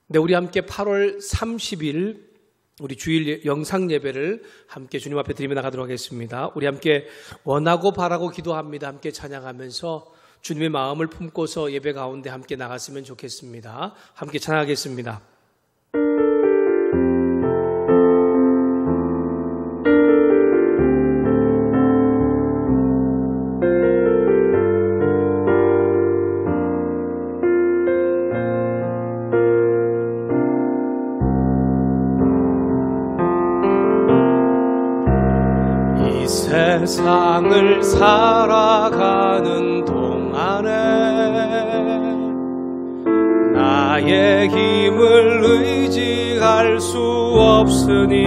네, 우리 함께 8월 30일 우리 주일 영상 예배를 함께 주님 앞에 드리며 나가도록 하겠습니다. 우리 함께 원하고 바라고 기도합니다. 함께 찬양하면서 주님의 마음을 품고서 예배 가운데 함께 나갔으면 좋겠습니다. 함께 찬양하겠습니다. 세상을 살아가는 동안에 나의 힘을 의지할 수 없으니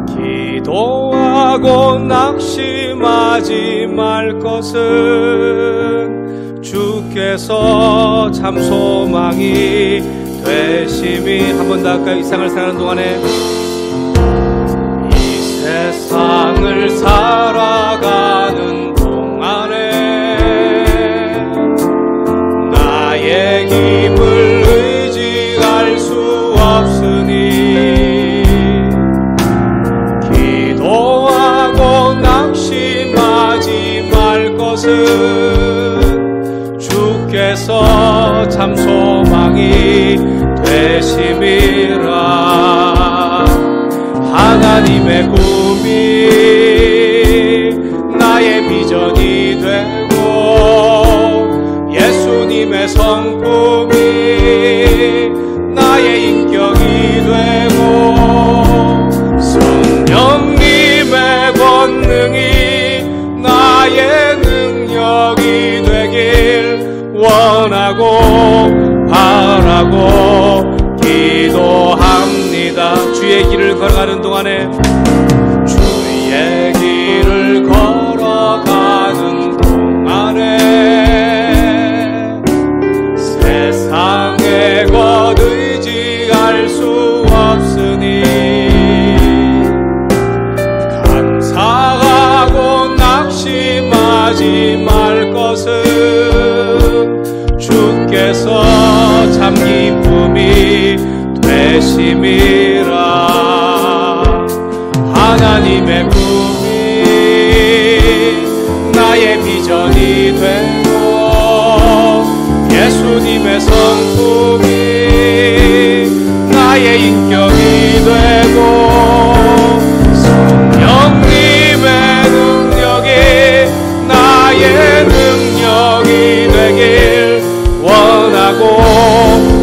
기도하고 낙심하지 말 것은 주께서 참 소망이 되심이. 한 번 더 할까요? 이 세상을 살아가는 동안에 세상을 살아가는 동안에 나의 힘을 의지할 수 없으니 기도하고 낙심하지 말 것은 주께서 참 소망이 되심이라. 하나님의 꿈이 나의 비전이 되고 예수님의 성품이 나의 인격이 되고 성령님의 권능이 나의 능력이 되길 원하고 바라고 기도합니다. 주의 길을 걸어가는 동안에 주의 길을 걸어가는 동안에 세상의 것 의지할 수 없으니 감사하고 낙심하지 말 것은 주께서 참 기쁨이 되심이라. 하나님의 꿈이 나의 비전이 되고 예수님의 성품이 나의 인격이 되고 성령님의 능력이 나의 능력이 되길 원하고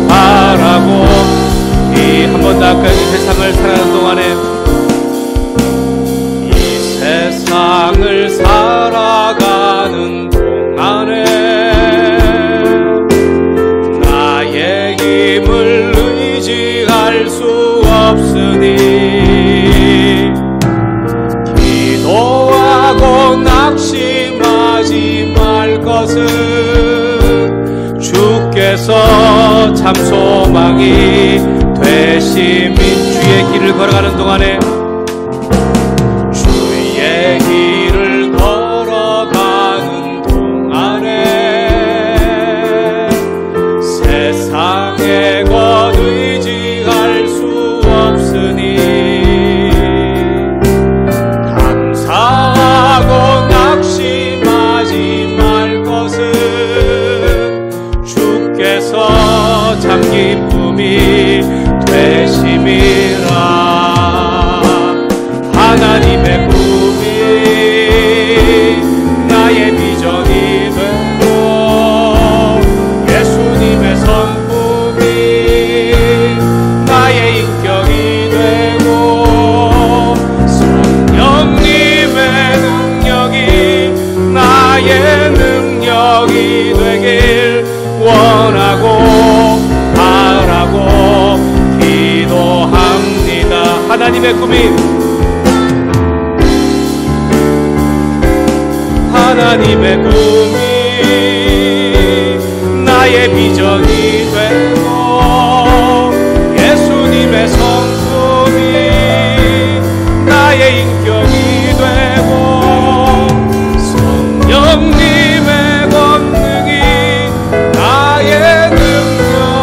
바라고. 한 번 더 할까요? 이 세상을 살아가는 동안에 이 세상을 살아가는 동안에 나의 힘을 의지할 수 없으니 기도하고 낙심하지 말 것은 주께서 참 소망이 되심인. 주의 길을 걸어가는 동안에 주의 길을 걸어가는 동안에 세상의 것 의지할 수 없으니 감사하고 낙심하지 말 것은 주께서 참 기쁨이 되심이라. 하나님의 꿈이 나의 비전이 되고 예수님의 성품이 나의 인격이 되고 성령님의 능력이 나의 능력이 되길 원하고 바라고 기도합니다. 하나님의 꿈이 하나님의 꿈이 나의 비전이 되고 예수님의 성품이 나의 인격이 되고 성령님의 권능이 나의 능력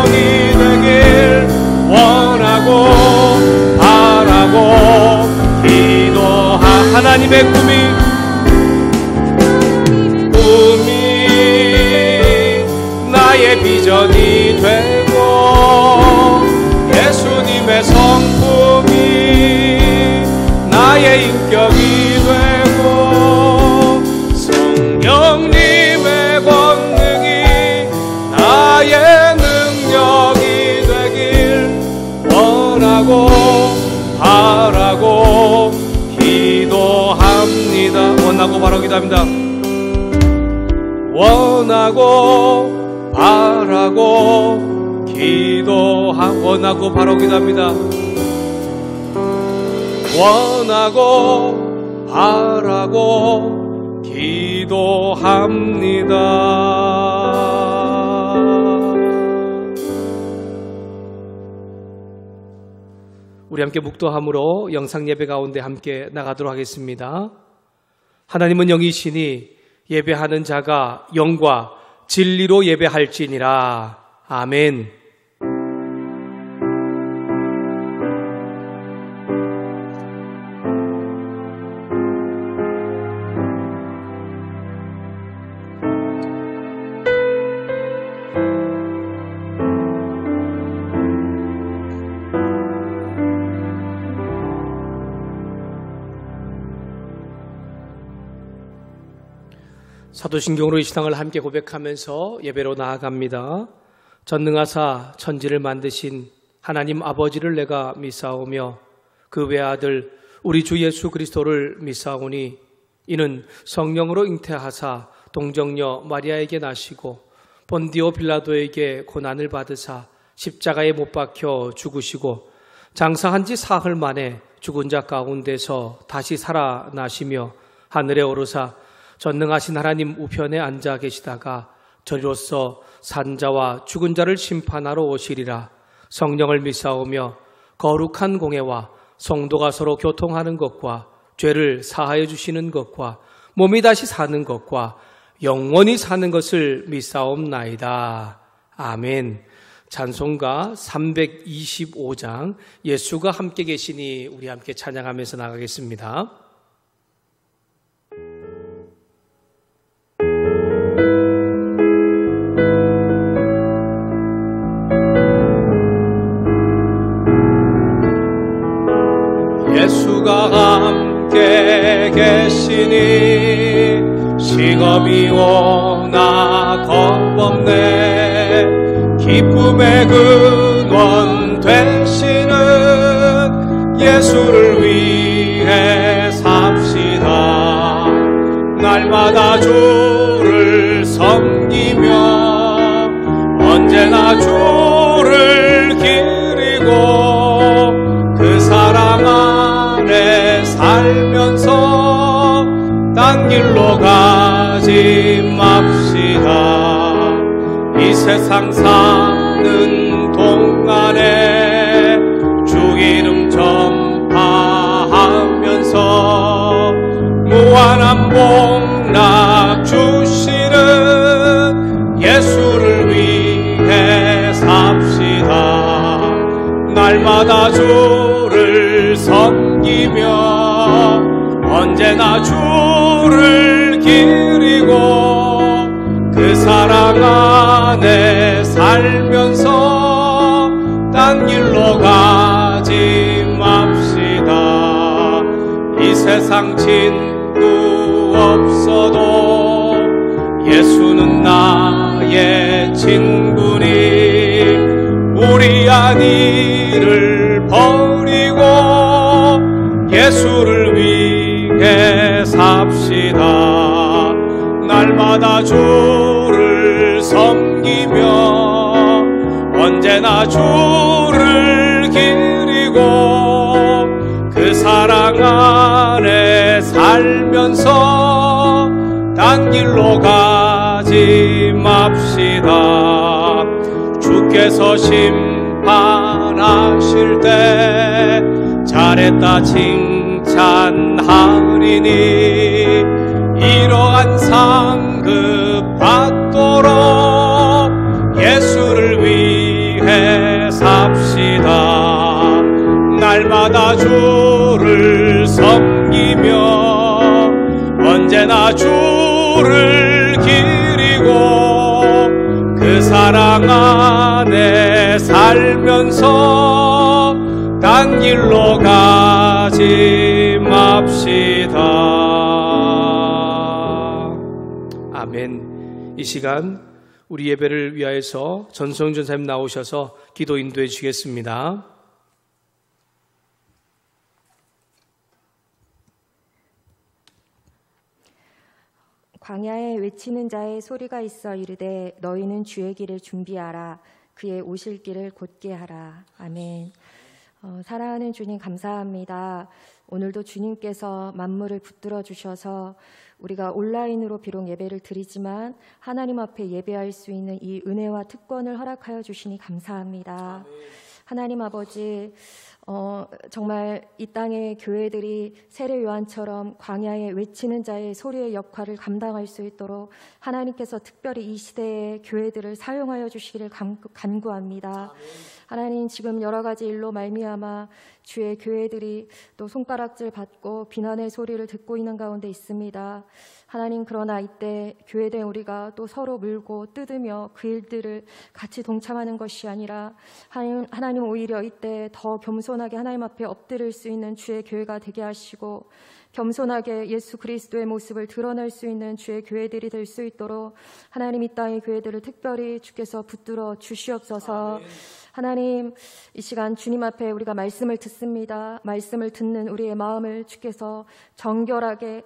하나님의 꿈이 나의 비전이 되고 예수님의 성품이 나의 인격이 되고 성령님의 권능이 나의 능력이 되길 원하고 바라고 기도합니다. 원하고 바라고 기도합니다. 원하고 바라고 원하고 바라고 기도합니다. 원하고 바라고 기도합니다. 우리 함께 묵도함으로 영상 예배 가운데 함께 나가도록 하겠습니다. 하나님은 영이시니 예배하는 자가 영과 진리로 예배할지니라. 아멘. 사도신경으로 이 신앙을 함께 고백하면서 예배로 나아갑니다. 전능하사 천지를 만드신 하나님 아버지를 내가 믿사오며 그 외아들 우리 주 예수 그리스도를 믿사오니 이는 성령으로 잉태하사 동정녀 마리아에게 나시고 본디오 빌라도에게 고난을 받으사 십자가에 못 박혀 죽으시고 장사한 지 사흘 만에 죽은 자 가운데서 다시 살아나시며 하늘에 오르사 전능하신 하나님 우편에 앉아 계시다가 저리로서 산자와 죽은 자를 심판하러 오시리라. 성령을 믿사오며 거룩한 공회와 성도가 서로 교통하는 것과 죄를 사하여 주시는 것과 몸이 다시 사는 것과 영원히 사는 것을 믿사옵나이다. 아멘. 찬송가 325장 예수가 함께 계시니 우리 함께 찬양하면서 나가겠습니다. 예수가 함께 계시니 시험이 오나 겁없네. 기쁨의 근원 되시는 예수를 위해 삽시다. 날마다 주를 섬기며 언제나 주를 기리고 그 사랑 안에 살면서 딴 길로 가지 맙시다. 이 세상 사는 동안에 주 이름 전파하면서 무한한 복락 주시는 예수를 위해 삽시다. 날마다 주를 섬기며 언제나 주를 기리고 그 사랑 안에 살면서 딴 길로 가지 맙시다. 이 세상 친구 없어도 예수는 나의 친구니 무리한 일을 버리고 예수를 위해 삽시다. 날마다 주를 섬기며 언제나 주를 기리고 그 사랑 안에 살면서 딴 길로 가지 맙시다. 주께서 심판하실 때 잘했다 칭찬하리니 이러한 상급 받도록 예수를 위해 삽시다. 날마다 주를 섬기며 얼굴을 기리고 그 사랑 안에 살면서 딴 길로 가지 맙시다. 아멘. 이 시간 우리 예배를 위하여서 전성준 전사님 나오셔서 기도 인도해 주시겠습니다. 광야에 외치는 자의 소리가 있어 이르되 너희는 주의 길을 준비하라. 그의 오실 길을 곧게 하라. 아멘. 사랑하는 주님 감사합니다. 오늘도 주님께서 만물을 붙들어 주셔서 우리가 온라인으로 비록 예배를 드리지만 하나님 앞에 예배할 수 있는 이 은혜와 특권을 허락하여 주시니 감사합니다. 하나님 아버지, 정말 이 땅의 교회들이 세례 요한처럼 광야에 외치는 자의 소리의 역할을 감당할 수 있도록 하나님께서 특별히 이 시대의 교회들을 사용하여 주시기를 간구합니다. 하나님, 지금 여러 가지 일로 말미암아 주의 교회들이 또 손가락질 받고 비난의 소리를 듣고 있는 가운데 있습니다. 하나님, 그러나 이때 교회된 우리가 또 서로 물고 뜯으며 그 일들을 같이 동참하는 것이 아니라 하나님 오히려 이때 더 겸손하게 하나님 앞에 엎드릴 수 있는 주의 교회가 되게 하시고 겸손하게 예수 그리스도의 모습을 드러낼 수 있는 주의 교회들이 될 수 있도록 하나님 이 땅의 교회들을 특별히 주께서 붙들어 주시옵소서. 하나님, 이 시간 주님 앞에 우리가 말씀을 듣습니다. 말씀을 듣는 우리의 마음을 주께서 정결하게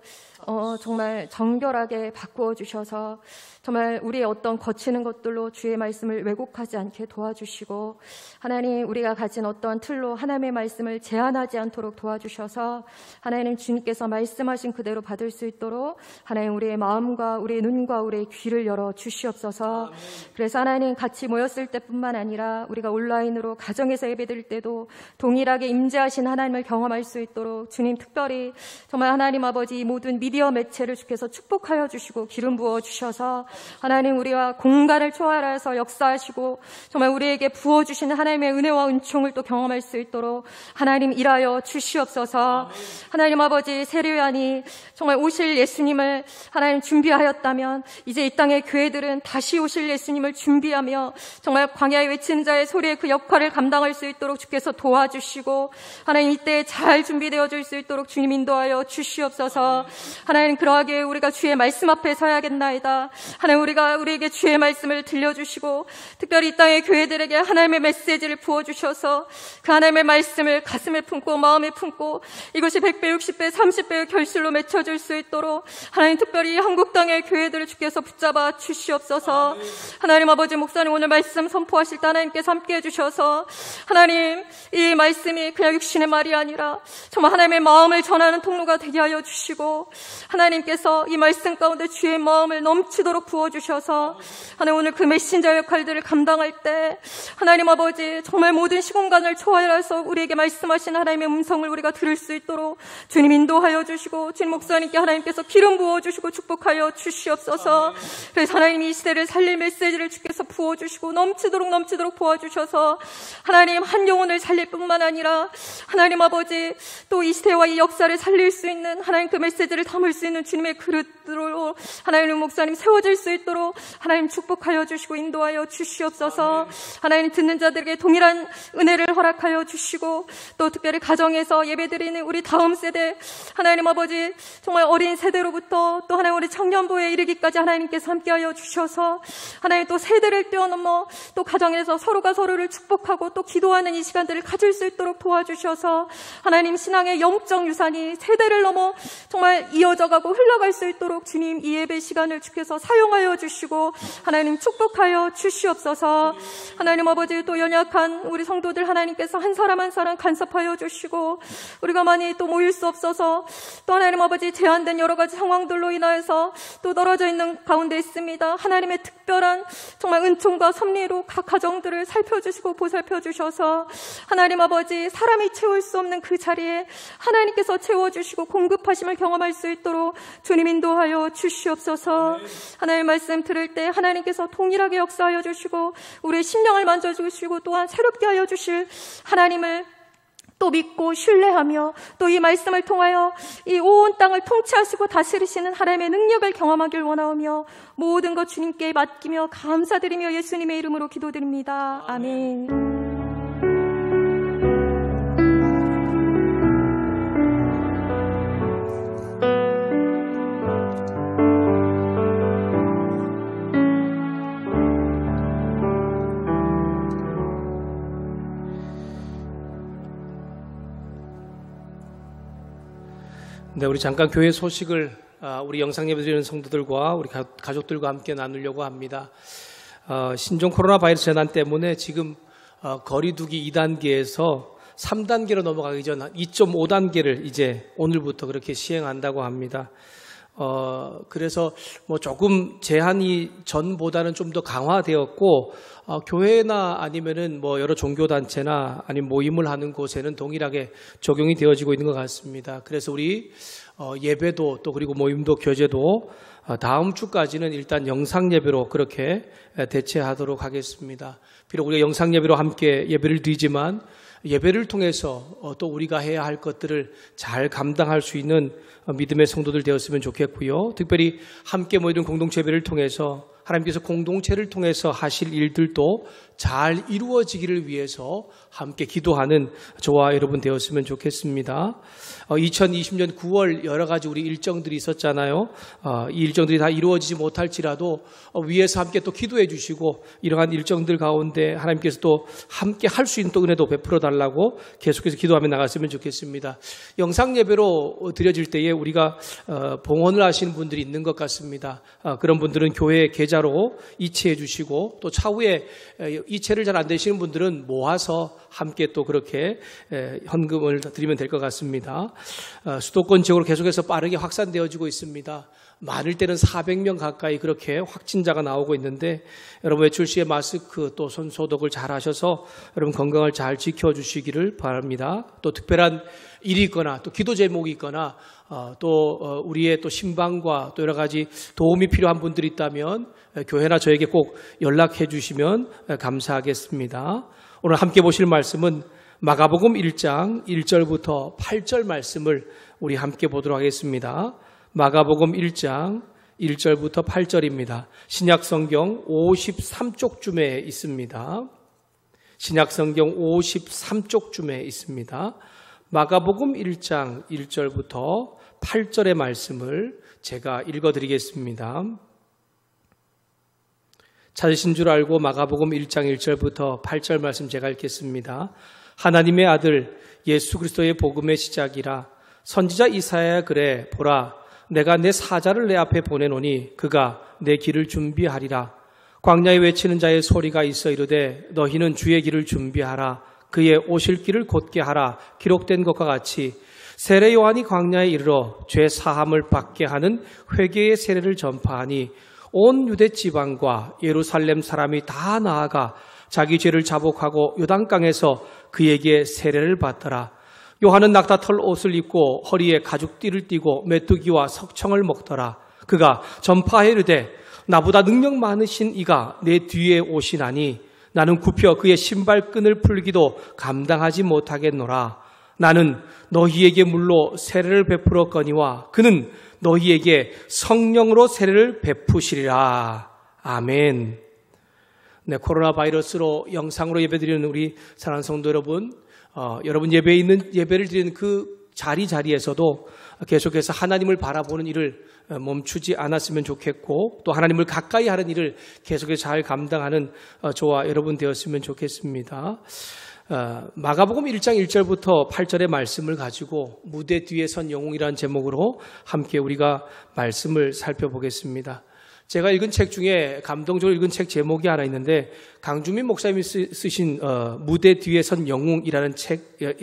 정말 정결하게 바꾸어 주셔서 정말 우리의 어떤 거치는 것들로 주의 말씀을 왜곡하지 않게 도와주시고 하나님, 우리가 가진 어떤 틀로 하나님의 말씀을 제한하지 않도록 도와주셔서 하나님, 주님께서 말씀하신 그대로 받을 수 있도록 하나님, 우리의 마음과 우리의 눈과 우리의 귀를 열어 주시옵소서. 그래서 하나님, 같이 모였을 때뿐만 아니라 우리가 온라인으로 가정에서 예배드릴 때도 동일하게 임재하신 하나님을 경험할 수 있도록 주님, 특별히 정말 하나님 아버지 모든 미디어 매체를 주께서 축복하여 주시고 기름 부어 주셔서 하나님, 우리와 공간을 초월해서 역사하시고 정말 우리에게 부어주시는 하나님의 은혜와 은총을 또 경험할 수 있도록 하나님 일하여 주시옵소서. 하나님 아버지, 세례요한이 정말 오실 예수님을 하나님 준비하였다면 이제 이 땅의 교회들은 다시 오실 예수님을 준비하며 정말 광야에 외치는 자의 소리의 그 역할을 감당할 수 있도록 주께서 도와주시고 하나님, 이때 잘 준비되어질 수 있도록 주님 인도하여 주시옵소서. 하나님, 그러하게 우리가 주의 말씀 앞에 서야겠나이다. 하나님, 우리에게 주의 말씀을 들려주시고 특별히 이 땅의 교회들에게 하나님의 메시지를 부어주셔서 그 하나님의 말씀을 가슴에 품고 마음에 품고 이것이 100배, 60배, 30배의 결실로 맺혀질 수 있도록 하나님, 특별히 한국 땅의 교회들을 주께서 붙잡아 주시옵소서. 하나님 아버지, 목사님 오늘 말씀 선포하실 때 하나님께서 함께 해주셔서 하나님, 이 말씀이 그냥 육신의 말이 아니라 정말 하나님의 마음을 전하는 통로가 되게 하여 주시고 하나님께서 이 말씀 가운데 주의 마음을 넘치도록 부어주셔서 하나님, 오늘 그 메신저 역할들을 감당할 때 하나님 아버지, 정말 모든 시공간을 초월해서 우리에게 말씀하신 하나님의 음성을 우리가 들을 수 있도록 주님 인도하여 주시고 주님 목사님께 하나님께서 기름 부어주시고 축복하여 주시옵소서. 그래서 하나님, 이 시대를 살릴 메시지를 주께서 부어주시고 넘치도록 부어주셔서 하나님, 한 영혼을 살릴 뿐만 아니라 하나님 아버지, 또 이 시대와 이 역사를 살릴 수 있는 하나님 그 메시지를 담을 수 있는 주님의 그릇으로 하나님 목사님 세워질 수 있도록 하나님 축복하여 주시고 인도하여 주시옵소서. 하나님, 듣는 자들에게 동일한 은혜를 허락하여 주시고 또 특별히 가정에서 예배드리는 우리 다음 세대 하나님 아버지, 정말 어린 세대로부터 또 하나님 우리 청년부에 이르기까지 하나님께서 함께하여 주셔서 하나님, 또 세대를 뛰어넘어 또 가정에서 서로가 서로를 축복하고 또 기도하는 이 시간들을 가질 수 있도록 도와주셔서 하나님, 신앙의 영적 유산이 세대를 넘어 정말 이어져가고 흘러갈 수 있도록 주님, 이 예배 시간을 주께서 사용하여 주시고 하나님 축복하여 주시옵소서. 하나님 아버지, 또 연약한 우리 성도들 하나님께서 한 사람 한 사람 간섭하여 주시고 우리가 많이 또 모일 수 없어서 또 하나님 아버지 제한된 여러 가지 상황들로 인하여서 또 떨어져 있는 가운데 있습니다. 하나님의 특별한 정말 은총과 섭리로 각 가정들을 살펴주시고 보살펴주셔서 하나님 아버지, 사람이 채울 수 없는 그 자리에 하나님께서 채워주시고 공급하심을 경험할 수 있도록 주님 인도하여 주시옵소서. 하나님의 말씀 들을 때 하나님께서 동일하게 역사하여 주시고 우리의 심령을 만져주시고 또한 새롭게 하여 주실 하나님을 또 믿고 신뢰하며 또 이 말씀을 통하여 이 온 땅을 통치하시고 다스리시는 하나님의 능력을 경험하길 원하오며 모든 것 주님께 맡기며 감사드리며 예수님의 이름으로 기도드립니다. 아멘. 네, 우리 잠깐 교회 소식을 우리 영상 예배 드리는 성도들과 우리 가족들과 함께 나누려고 합니다. 신종 코로나 바이러스 재난 때문에 지금 거리두기 2단계에서 3단계로 넘어가기 전 2.5단계를 이제 오늘부터 그렇게 시행한다고 합니다. 그래서 뭐 조금 제한이 전보다는 좀 더 강화되었고, 교회나 아니면은 뭐 여러 종교단체나 아니면 모임을 하는 곳에는 동일하게 적용이 되어지고 있는 것 같습니다. 그래서 우리 예배도 또 그리고 모임도 교제도 다음 주까지는 일단 영상 예배로 그렇게 대체하도록 하겠습니다. 비록 우리가 영상 예배로 함께 예배를 드리지만 예배를 통해서 또 우리가 해야 할 것들을 잘 감당할 수 있는 믿음의 성도들 되었으면 좋겠고요. 특별히 함께 모이는 공동체 예배를 통해서 하나님께서 공동체를 통해서 하실 일들도 잘 이루어지기를 위해서 함께 기도하는 저와 여러분 되었으면 좋겠습니다. 2020년 9월 여러 가지 우리 일정들이 있었잖아요. 이 일정들이 다 이루어지지 못할지라도 위에서 함께 또 기도해 주시고 이러한 일정들 가운데 하나님께서 또 함께 할 수 있는 또 은혜도 베풀어 달라고 계속해서 기도하며 나갔으면 좋겠습니다. 영상 예배로 드려질 때에 우리가 봉헌을 하시는 분들이 있는 것 같습니다. 그런 분들은 교회 계좌로 이체해 주시고 또 차후에 이체를 잘 안 되시는 분들은 모아서 함께 또 그렇게 헌금을 드리면 될 것 같습니다. 수도권 지역으로 계속해서 빠르게 확산되어지고 있습니다. 많을 때는 400명 가까이 그렇게 확진자가 나오고 있는데 여러분 외출 시에 마스크 또 손 소독을 잘 하셔서 여러분 건강을 잘 지켜주시기를 바랍니다. 또 특별한 일이 있거나 또 기도 제목이 있거나 또 우리의 또 신방과 또 여러 가지 도움이 필요한 분들이 있다면 교회나 저에게 꼭 연락해 주시면 감사하겠습니다. 오늘 함께 보실 말씀은 마가복음 1장 1절부터 8절 말씀을 우리 함께 보도록 하겠습니다. 마가복음 1장 1절부터 8절입니다. 신약성경 53쪽쯤에 있습니다. 신약성경 53쪽쯤에 있습니다. 마가복음 1장 1절부터 8절의 말씀을 제가 읽어드리겠습니다. 찾으신 줄 알고 마가복음 1장 1절부터 8절 말씀 제가 읽겠습니다. 하나님의 아들 예수 그리스도의 복음의 시작이라. 선지자 이사야가 그래 보라 내가 내 사자를 내 앞에 보내노니 그가 내 길을 준비하리라. 광야에 외치는 자의 소리가 있어 이르되 너희는 주의 길을 준비하라. 그의 오실 길을 곧게 하라. 기록된 것과 같이 세례 요한이 광야에 이르러 죄 사함을 받게 하는 회개의 세례를 전파하니 온 유대 지방과 예루살렘 사람이 다 나아가 자기 죄를 자복하고 요단강에서 그에게 세례를 받더라. 요한은 낙타털 옷을 입고 허리에 가죽띠를 띠고 메뚜기와 석청을 먹더라. 그가 전파해 이르되 나보다 능력 많으신 이가 내 뒤에 오시나니 나는 굽혀 그의 신발끈을 풀기도 감당하지 못하겠노라. 나는 너희에게 물로 세례를 베풀었거니와 그는 너희에게 성령으로 세례를 베푸시리라. 아멘. 네, 코로나 바이러스로 영상으로 예배드리는 우리 사랑하는 성도 여러분, 여러분 예배를 드리는 그 자리에서도 계속해서 하나님을 바라보는 일을 멈추지 않았으면 좋겠고 또 하나님을 가까이 하는 일을 계속해서 잘 감당하는 저와 여러분 되었으면 좋겠습니다. 마가복음 1장 1절부터 8절의 말씀을 가지고 무대 뒤에 선 영웅이라는 제목으로 함께 우리가 말씀을 살펴보겠습니다. 제가 읽은 책 중에 감동적으로 읽은 책 제목이 하나 있는데 강주민 목사님이 쓰신 무대 뒤에 선 영웅이라는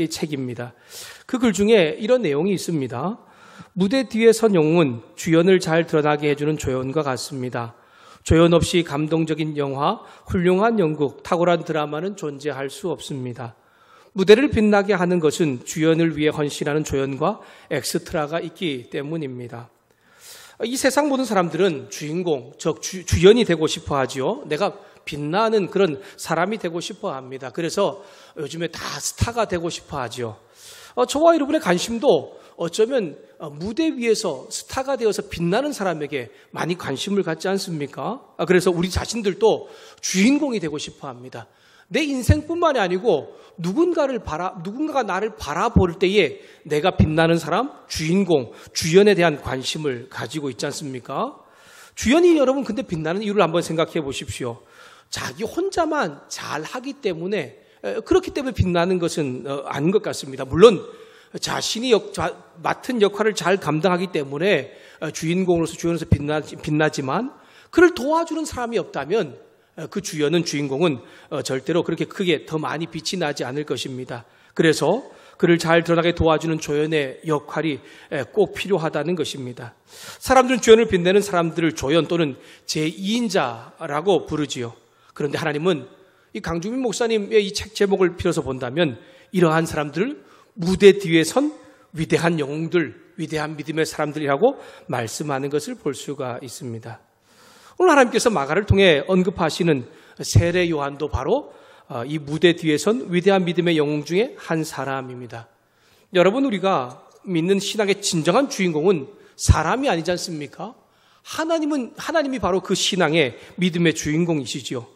책입니다. 그 글 중에 이런 내용이 있습니다. 무대 뒤에 선 영웅은 주연을 잘 드러나게 해주는 조연과 같습니다. 조연 없이 감동적인 영화, 훌륭한 연극, 탁월한 드라마는 존재할 수 없습니다. 무대를 빛나게 하는 것은 주연을 위해 헌신하는 조연과 엑스트라가 있기 때문입니다. 이 세상 모든 사람들은 주인공, 즉 주연이 되고 싶어 하지요. 내가 빛나는 그런 사람이 되고 싶어 합니다. 그래서 요즘에 다 스타가 되고 싶어 하죠. 저와 여러분의 관심도 어쩌면 무대 위에서 스타가 되어서 빛나는 사람에게 많이 관심을 갖지 않습니까? 그래서 우리 자신들도 주인공이 되고 싶어 합니다. 내 인생뿐만이 아니고 누군가가 나를 바라볼 때에 내가 빛나는 사람, 주인공, 주연에 대한 관심을 가지고 있지 않습니까? 주연이 여러분 근데 빛나는 이유를 한번 생각해 보십시오. 자기 혼자만 잘하기 때문에 그렇기 때문에 빛나는 것은 아닌 것 같습니다. 물론 자신이 맡은 역할을 잘 감당하기 때문에 주인공으로서 빛나지만 그를 도와주는 사람이 없다면 그 주인공은 절대로 그렇게 크게 더 많이 빛이 나지 않을 것입니다. 그래서 그를 잘 드러나게 도와주는 조연의 역할이 꼭 필요하다는 것입니다. 사람들은 주연을 빛내는 사람들을 조연 또는 제2인자라고 부르지요. 그런데 하나님은 이 강주민 목사님의 이 책 제목을 빌어서 본다면 이러한 사람들을 무대 뒤에 선 위대한 영웅들, 위대한 믿음의 사람들이라고 말씀하는 것을 볼 수가 있습니다. 오늘 하나님께서 마가를 통해 언급하시는 세례 요한도 바로 이 무대 뒤에 선 위대한 믿음의 영웅 중에 한 사람입니다. 여러분, 우리가 믿는 신앙의 진정한 주인공은 사람이 아니지 않습니까? 하나님이 바로 그 신앙의 믿음의 주인공이시죠.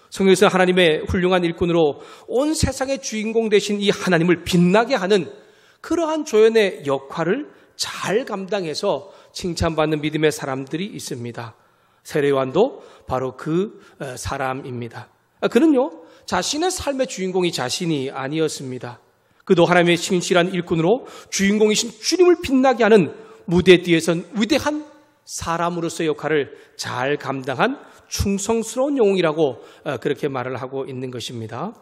성경에서 하나님의 훌륭한 일꾼으로 온 세상의 주인공 되신 이 하나님을 빛나게 하는 그러한 조연의 역할을 잘 감당해서 칭찬받는 믿음의 사람들이 있습니다. 세례 요한도 바로 그 사람입니다. 그는요, 자신의 삶의 주인공이 자신이 아니었습니다. 그도 하나님의 신실한 일꾼으로 주인공이신 주님을 빛나게 하는 무대 뒤에선 위대한 사람으로서의 역할을 잘 감당한 충성스러운 영웅이라고 그렇게 말을 하고 있는 것입니다.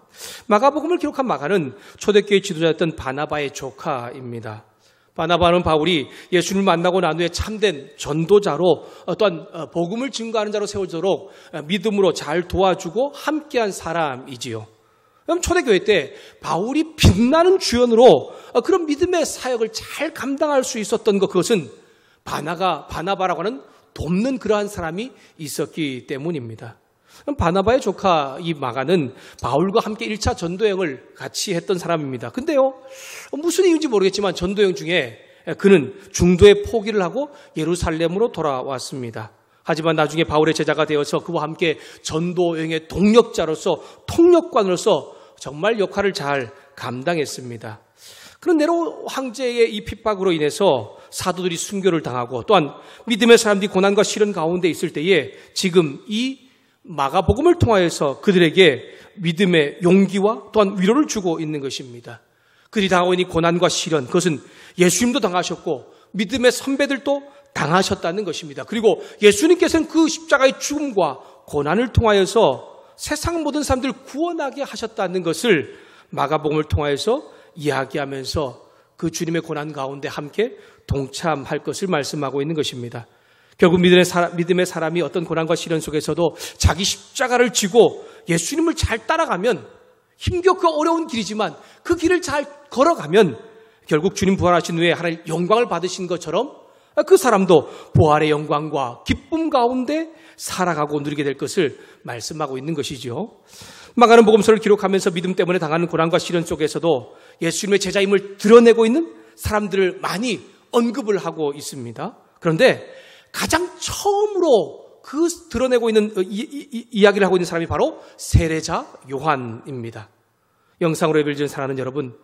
마가복음을 기록한 마가는 초대교회 지도자였던 바나바의 조카입니다. 바나바는 바울이 예수님을 만나고 난 후에 참된 전도자로 또한 복음을 증거하는 자로 세워지도록 믿음으로 잘 도와주고 함께한 사람이지요. 그럼 초대교회 때 바울이 빛나는 주연으로 그런 믿음의 사역을 잘 감당할 수 있었던 것, 그것은 바나바라고 하는 돕는 그러한 사람이 있었기 때문입니다. 바나바의 조카 이 마가는 바울과 함께 1차 전도여행을 같이 했던 사람입니다. 근데요, 무슨 이유인지 모르겠지만 전도여행 중에 그는 중도에 포기를 하고 예루살렘으로 돌아왔습니다. 하지만 나중에 바울의 제자가 되어서 그와 함께 전도여행의 동력자로서 통역관으로서 정말 역할을 잘 감당했습니다. 그런 네로 황제의 이 핍박으로 인해서 사도들이 순교를 당하고 또한 믿음의 사람들이 고난과 시련 가운데 있을 때에 지금 이 마가복음을 통하여서 그들에게 믿음의 용기와 또한 위로를 주고 있는 것입니다. 그들이 당하고 있는 고난과 시련, 그것은 예수님도 당하셨고 믿음의 선배들도 당하셨다는 것입니다. 그리고 예수님께서는 그 십자가의 죽음과 고난을 통하여서 세상 모든 사람들을 구원하게 하셨다는 것을 마가복음을 통하여서 이야기하면서 그 주님의 고난 가운데 함께 동참할 것을 말씀하고 있는 것입니다. 결국 믿음의 사람이 어떤 고난과 시련 속에서도 자기 십자가를 지고 예수님을 잘 따라가면, 힘겹고 어려운 길이지만 그 길을 잘 걸어가면 결국 주님 부활하신 후에 하나님 영광을 받으신 것처럼 그 사람도 부활의 영광과 기쁨 가운데 살아가고 누리게 될 것을 말씀하고 있는 것이죠. 마가는 복음서를 기록하면서 믿음 때문에 당하는 고난과 시련 속에서도 예수님의 제자임을 드러내고 있는 사람들을 많이 언급을 하고 있습니다. 그런데 가장 처음으로 그 드러내고 있는 이야기를 하고 있는 사람이 바로 세례자 요한입니다. 영상으로 예배를 드리는 사랑하는 여러분,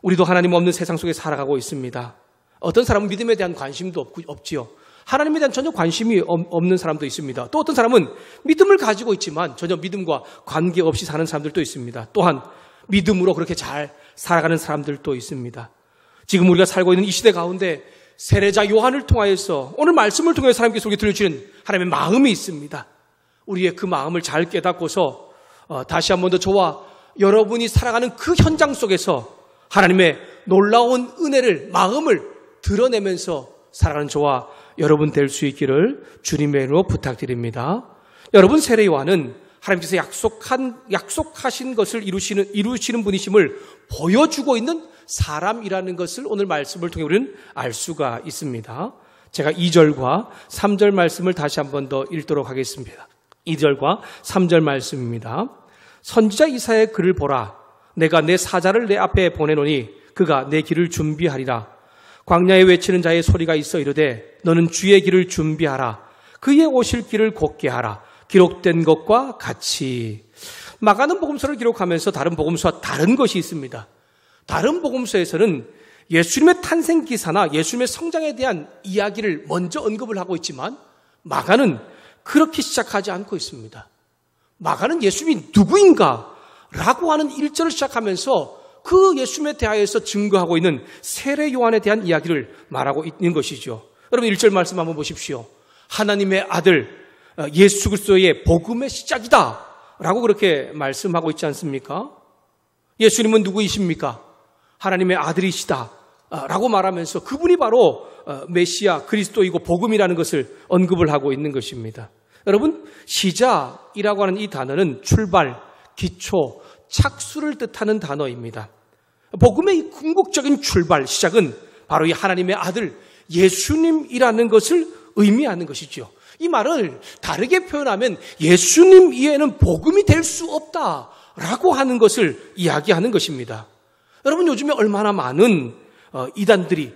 우리도 하나님 없는 세상 속에 살아가고 있습니다. 어떤 사람은 믿음에 대한 관심도 없지요. 하나님에 대한 전혀 관심이 없는 사람도 있습니다. 또 어떤 사람은 믿음을 가지고 있지만 전혀 믿음과 관계없이 사는 사람들도 있습니다. 또한 믿음으로 그렇게 잘 살아가는 사람들도 있습니다. 지금 우리가 살고 있는 이 시대 가운데 세례자 요한을 통하여서 오늘 말씀을 통해서 하나님께서 우리에게 들려주시는 하나님의 마음이 있습니다. 우리의 그 마음을 잘 깨닫고서 다시 한 번 더 저와 여러분이 살아가는 그 현장 속에서 하나님의 놀라운 은혜를, 마음을 드러내면서 살아가는 저와 여러분 될 수 있기를 주님의 이름으로 부탁드립니다. 여러분, 세례 요한은 하나님께서 약속하신 것을 이루시는 분이심을 보여주고 있는 사람이라는 것을 오늘 말씀을 통해 우리는 알 수가 있습니다. 제가 2절과 3절 말씀을 다시 한 번 더 읽도록 하겠습니다. 2절과 3절 말씀입니다. 선지자 이사야의 글을 보라. 내가 내 사자를 내 앞에 보내노니 그가 내 길을 준비하리라. 광야에 외치는 자의 소리가 있어 이르되 너는 주의 길을 준비하라. 그의 오실 길을 곧게 하라. 기록된 것과 같이. 마가는 복음서를 기록하면서 다른 복음서와 다른 것이 있습니다. 다른 복음서에서는 예수님의 탄생 기사나 예수님의 성장에 대한 이야기를 먼저 언급을 하고 있지만 마가는 그렇게 시작하지 않고 있습니다. 마가는 예수님이 누구인가 라고 하는 1절을 시작하면서 그 예수님에 대하여서 증거하고 있는 세례 요한에 대한 이야기를 말하고 있는 것이죠. 여러분 1절 말씀 한번 보십시오. 하나님의 아들 예수 그리스도의 복음의 시작이다 라고 그렇게 말씀하고 있지 않습니까? 예수님은 누구이십니까? 하나님의 아들이시다 라고 말하면서 그분이 바로 메시아 그리스도이고 복음이라는 것을 언급을 하고 있는 것입니다. 여러분 시작이라고 하는 이 단어는 출발, 기초, 착수를 뜻하는 단어입니다. 복음의 이 궁극적인 출발, 시작은 바로 이 하나님의 아들 예수님이라는 것을 의미하는 것이죠. 이 말을 다르게 표현하면 예수님 이외에는 복음이 될 수 없다라고 하는 것을 이야기하는 것입니다. 여러분 요즘에 얼마나 많은 이단들이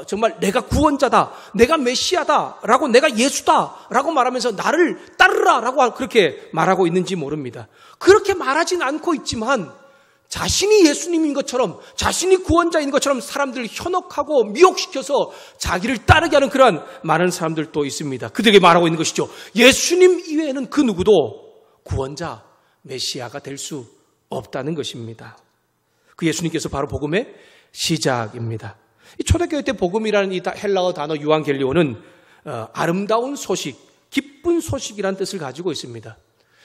정말 내가 구원자다, 내가 메시아다라고, 내가 예수다라고 말하면서 나를 따르라라고 그렇게 말하고 있는지 모릅니다. 그렇게 말하진 않고 있지만 자신이 예수님인 것처럼, 자신이 구원자인 것처럼 사람들을 현혹하고 미혹시켜서 자기를 따르게 하는 그러한 많은 사람들도 있습니다. 그들에게 말하고 있는 것이죠. 예수님 이외에는 그 누구도 구원자, 메시아가 될 수 없다는 것입니다. 그 예수님께서 바로 복음의 시작입니다. 이 초대교회 때 복음이라는 이 헬라어 단어 유앙겔리오는 아름다운 소식, 기쁜 소식이라는 뜻을 가지고 있습니다.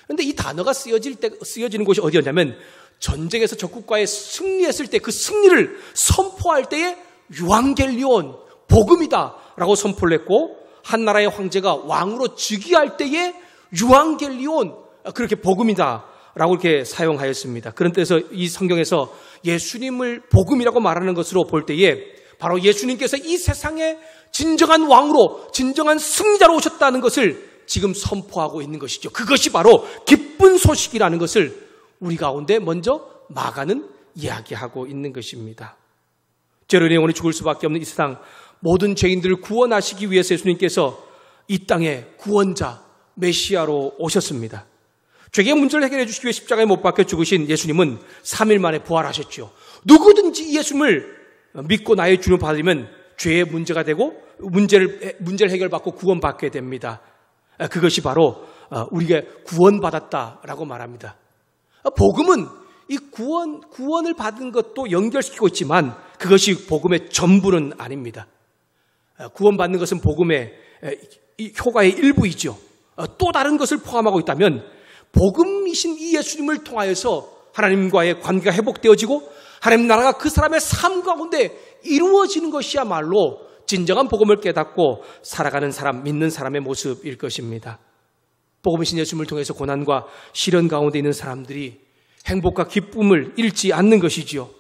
그런데 이 단어가 쓰여지는 곳이 어디였냐면 전쟁에서 적국과의 승리했을 때 그 승리를 선포할 때에 유앙겔리온, 복음이다 라고 선포를 했고, 한 나라의 황제가 왕으로 즉위할 때에 유앙겔리온, 그렇게 복음이다 라고 이렇게 사용하였습니다. 그런 뜻에서 이 성경에서 예수님을 복음이라고 말하는 것으로 볼 때에 바로 예수님께서 이 세상에 진정한 왕으로, 진정한 승리자로 오셨다는 것을 지금 선포하고 있는 것이죠. 그것이 바로 기쁜 소식이라는 것을 우리 가운데 먼저 마가는 이야기하고 있는 것입니다. 죄로 인해 영원히 죽을 수밖에 없는 이 세상 모든 죄인들을 구원하시기 위해서 예수님께서 이 땅에 구원자, 메시아로 오셨습니다. 죄의 문제를 해결해 주시기 위해 십자가에 못 박혀 죽으신 예수님은 3일 만에 부활하셨죠. 누구든지 예수님을 믿고 나의 주를 받으면 죄의 문제가 되고 문제를 해결받고 구원받게 됩니다. 그것이 바로 우리가 구원받았다라고 말합니다. 복음은 이 구원을 받은 것도 연결시키고 있지만 그것이 복음의 전부는 아닙니다. 구원받는 것은 복음의 효과의 일부이죠. 또 다른 것을 포함하고 있다면 복음이신 이 예수님을 통하여서 하나님과의 관계가 회복되어지고 하나님 나라가 그 사람의 삶 가운데 이루어지는 것이야말로 진정한 복음을 깨닫고 살아가는 사람, 믿는 사람의 모습일 것입니다. 복음이신 예수님을 통해서 고난과 시련 가운데 있는 사람들이 행복과 기쁨을 잃지 않는 것이지요.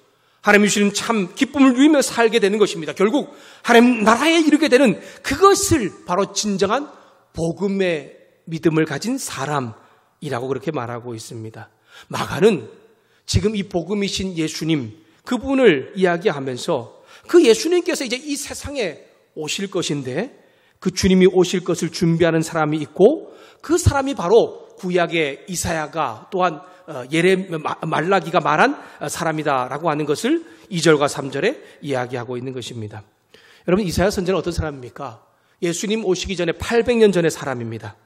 하나님이 주시는 참 기쁨을 누리며 살게 되는 것입니다. 결국 하나님 나라에 이르게 되는 그것을 바로 진정한 복음의 믿음을 가진 사람이라고 그렇게 말하고 있습니다. 마가는 지금 이 복음이신 예수님, 그분을 이야기하면서 그 예수님께서 이제 이 세상에 오실 것인데 그 주님이 오실 것을 준비하는 사람이 있고 그 사람이 바로 구약의 이사야가 또한 말라기가 말한 사람이다라고 하는 것을 2절과 3절에 이야기하고 있는 것입니다. 여러분 이사야 선지자는 어떤 사람입니까? 예수님 오시기 전에 800년 전의 사람입니다.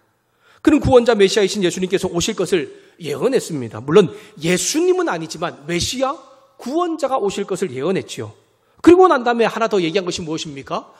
그는 구원자 메시아이신 예수님께서 오실 것을 예언했습니다. 물론 예수님은 아니지만 메시아 구원자가 오실 것을 예언했지요. 그리고 난 다음에 하나 더 얘기한 것이 무엇입니까?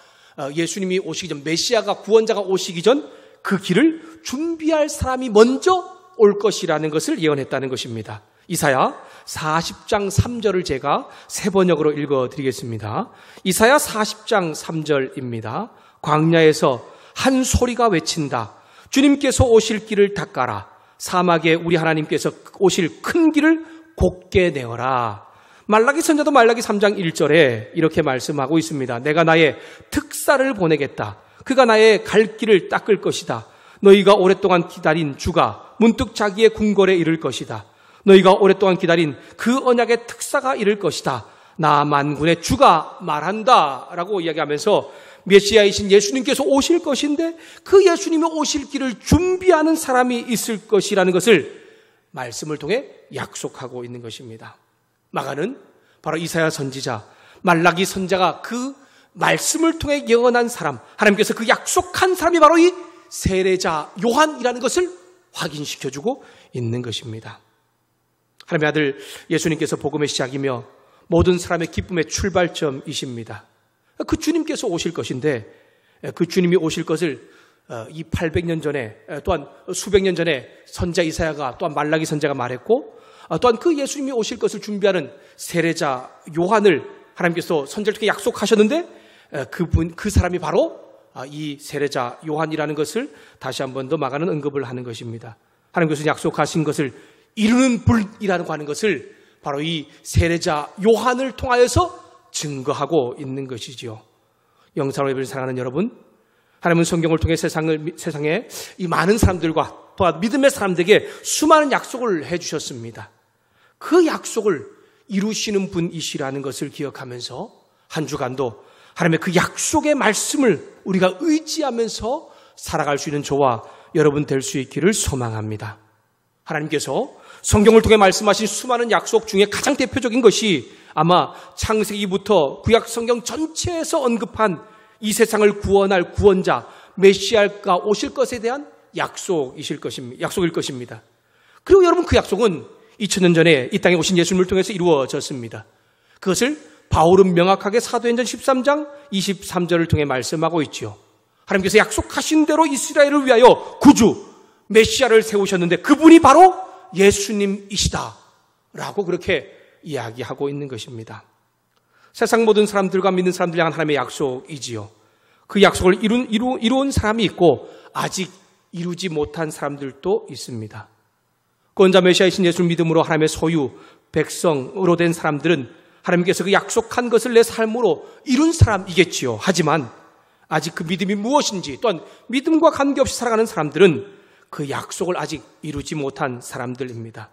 예수님이 오시기 전, 메시아가 구원자가 오시기 전 그 길을 준비할 사람이 먼저 올 것이라는 것을 예언했다는 것입니다. 이사야 40장 3절을 제가 세 번역으로 읽어드리겠습니다. 이사야 40장 3절입니다. 광야에서 한 소리가 외친다. 주님께서 오실 길을 닦아라. 사막에 우리 하나님께서 오실 큰 길을 곧게 내어라. 말라기 선지자도 말라기 3장 1절에 이렇게 말씀하고 있습니다. 내가 나의 특사를 보내겠다. 그가 나의 갈 길을 닦을 것이다. 너희가 오랫동안 기다린 주가 문득 자기의 궁궐에 이를 것이다. 너희가 오랫동안 기다린 그 언약의 특사가 이를 것이다. 나 만군의 주가 말한다 라고 이야기하면서 메시아이신 예수님께서 오실 것인데 그 예수님이 오실 길을 준비하는 사람이 있을 것이라는 것을 말씀을 통해 약속하고 있는 것입니다. 마가는 바로 이사야 선지자, 말라기 선자가 그 말씀을 통해 예언한 사람, 하나님께서 그 약속한 사람이 바로 이 세례자 요한이라는 것을 확인시켜주고 있는 것입니다. 하나님의 아들 예수님께서 복음의 시작이며 모든 사람의 기쁨의 출발점이십니다. 그 주님께서 오실 것인데 그 주님이 오실 것을 이 800년 전에 또한 수백 년 전에 선자 이사야가 또한 말라기 선자가 말했고 또한 그 예수님이 오실 것을 준비하는 세례자 요한을 하나님께서 선자를 통해 약속하셨는데 그 사람이 바로 이 세례자 요한이라는 것을 다시 한 번 더 마가는 언급을 하는 것입니다. 하나님께서 약속하신 것을 이루는 불이라고 하는 것을 바로 이 세례자 요한을 통하여서 증거하고 있는 것이지요. 영상으로 예배를 사랑하는 여러분, 하나님은 성경을 통해 세상에 이 많은 사람들과 또한 믿음의 사람들에게 수많은 약속을 해주셨습니다. 그 약속을 이루시는 분이시라는 것을 기억하면서 한 주간도 하나님의 그 약속의 말씀을 우리가 의지하면서 살아갈 수 있는 저와 여러분 될 수 있기를 소망합니다. 하나님께서 성경을 통해 말씀하신 수많은 약속 중에 가장 대표적인 것이 아마 창세기부터 구약 성경 전체에서 언급한 이 세상을 구원할 구원자 메시아가 오실 것에 대한 약속일 것입니다. 그리고 여러분 그 약속은 2000년 전에 이 땅에 오신 예수님을 통해서 이루어졌습니다. 그것을 바울은 명확하게 사도행전 13장 23절을 통해 말씀하고 있지요. 하나님께서 약속하신 대로 이스라엘을 위하여 구주 메시아를 세우셨는데 그분이 바로 예수님이시다 라고 그렇게 이야기하고 있는 것입니다. 세상 모든 사람들과 믿는 사람들 향한 하나님의 약속이지요. 그 약속을 이룬 사람이 있고 아직 이루지 못한 사람들도 있습니다. 구원자 메시아이신 예수를 믿음으로 하나님의 소유 백성으로 된 사람들은 하나님께서 그 약속한 것을 내 삶으로 이룬 사람이겠지요. 하지만 아직 그 믿음이 무엇인지 또한 믿음과 관계없이 살아가는 사람들은 그 약속을 아직 이루지 못한 사람들입니다.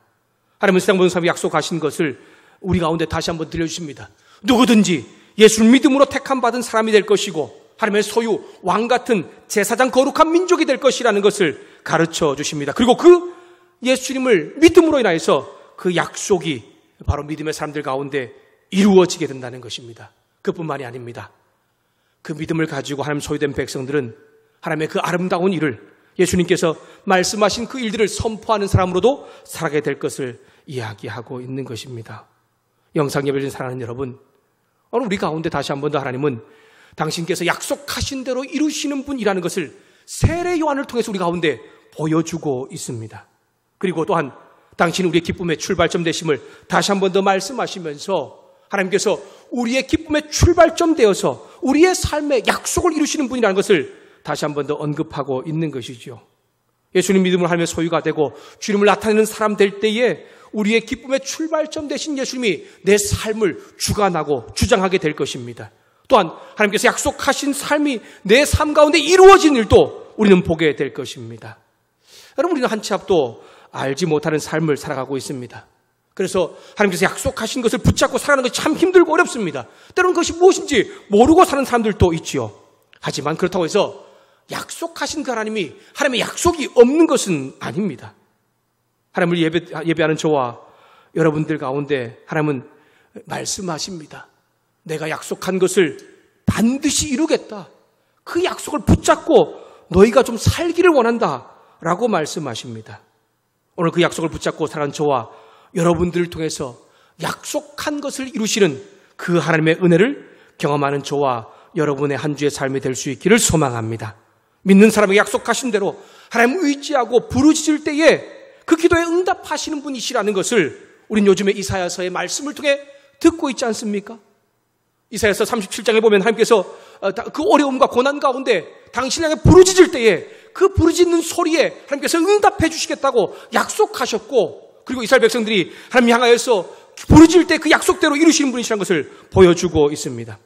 하나님은 세상 모든 사람이 약속하신 것을 우리 가운데 다시 한번 들려주십니다. 누구든지 예수를 믿음으로 택함 받은 사람이 될 것이고 하나님의 소유 왕 같은 제사장 거룩한 민족이 될 것이라는 것을 가르쳐 주십니다. 그리고 그 예수님을 믿음으로 인하여서 그 약속이 바로 믿음의 사람들 가운데 이루어지게 된다는 것입니다. 그뿐만이 아닙니다. 그 믿음을 가지고 하나님 소유된 백성들은 하나님의 그 아름다운 일을 예수님께서 말씀하신 그 일들을 선포하는 사람으로도 살아가게 될 것을 이야기하고 있는 것입니다. 영상 예배를 사랑하는 여러분, 오늘 우리 가운데 다시 한 번 더 하나님은 당신께서 약속하신 대로 이루시는 분이라는 것을 세례 요한을 통해서 우리 가운데 보여주고 있습니다. 그리고 또한 당신은 우리의 기쁨의 출발점 되심을 다시 한 번 더 말씀하시면서 하나님께서 우리의 기쁨의 출발점 되어서 우리의 삶의 약속을 이루시는 분이라는 것을 다시 한 번 더 언급하고 있는 것이죠. 예수님 믿음으로 하나님의 소유가 되고 주님을 나타내는 사람 될 때에 우리의 기쁨의 출발점 되신 예수님이 내 삶을 주관하고 주장하게 될 것입니다. 또한 하나님께서 약속하신 삶이 내 삶 가운데 이루어진 일도 우리는 보게 될 것입니다. 여러분, 우리는 한 치 앞도 알지 못하는 삶을 살아가고 있습니다. 그래서 하나님께서 약속하신 것을 붙잡고 살아가는 것이 참 힘들고 어렵습니다. 때로는 그것이 무엇인지 모르고 사는 사람들도 있지요. 하지만 그렇다고 해서 약속하신 그 하나님이 하나님의 약속이 없는 것은 아닙니다. 하나님을 예배하는 저와 여러분들 가운데 하나님은 말씀하십니다. 내가 약속한 것을 반드시 이루겠다. 그 약속을 붙잡고 너희가 좀 살기를 원한다 라고 말씀하십니다. 오늘 그 약속을 붙잡고 살아가는 저와 여러분들을 통해서 약속한 것을 이루시는 그 하나님의 은혜를 경험하는 저와 여러분의 한 주의 삶이 될 수 있기를 소망합니다. 믿는 사람에게 약속하신 대로 하나님 의지하고 부르짖을 때에 그 기도에 응답하시는 분이시라는 것을 우린 요즘에 이사야서의 말씀을 통해 듣고 있지 않습니까? 이사야서 37장에 보면 하나님께서 그 어려움과 고난 가운데 당신을 향해 부르짖을 때에 그 부르짖는 소리에 하나님께서 응답해 주시겠다고 약속하셨고, 그리고 이스라엘 백성들이 하나님 향하여서 부르짖을 때 그 약속대로 이루시는 분이시라는 것을 보여주고 있습니다.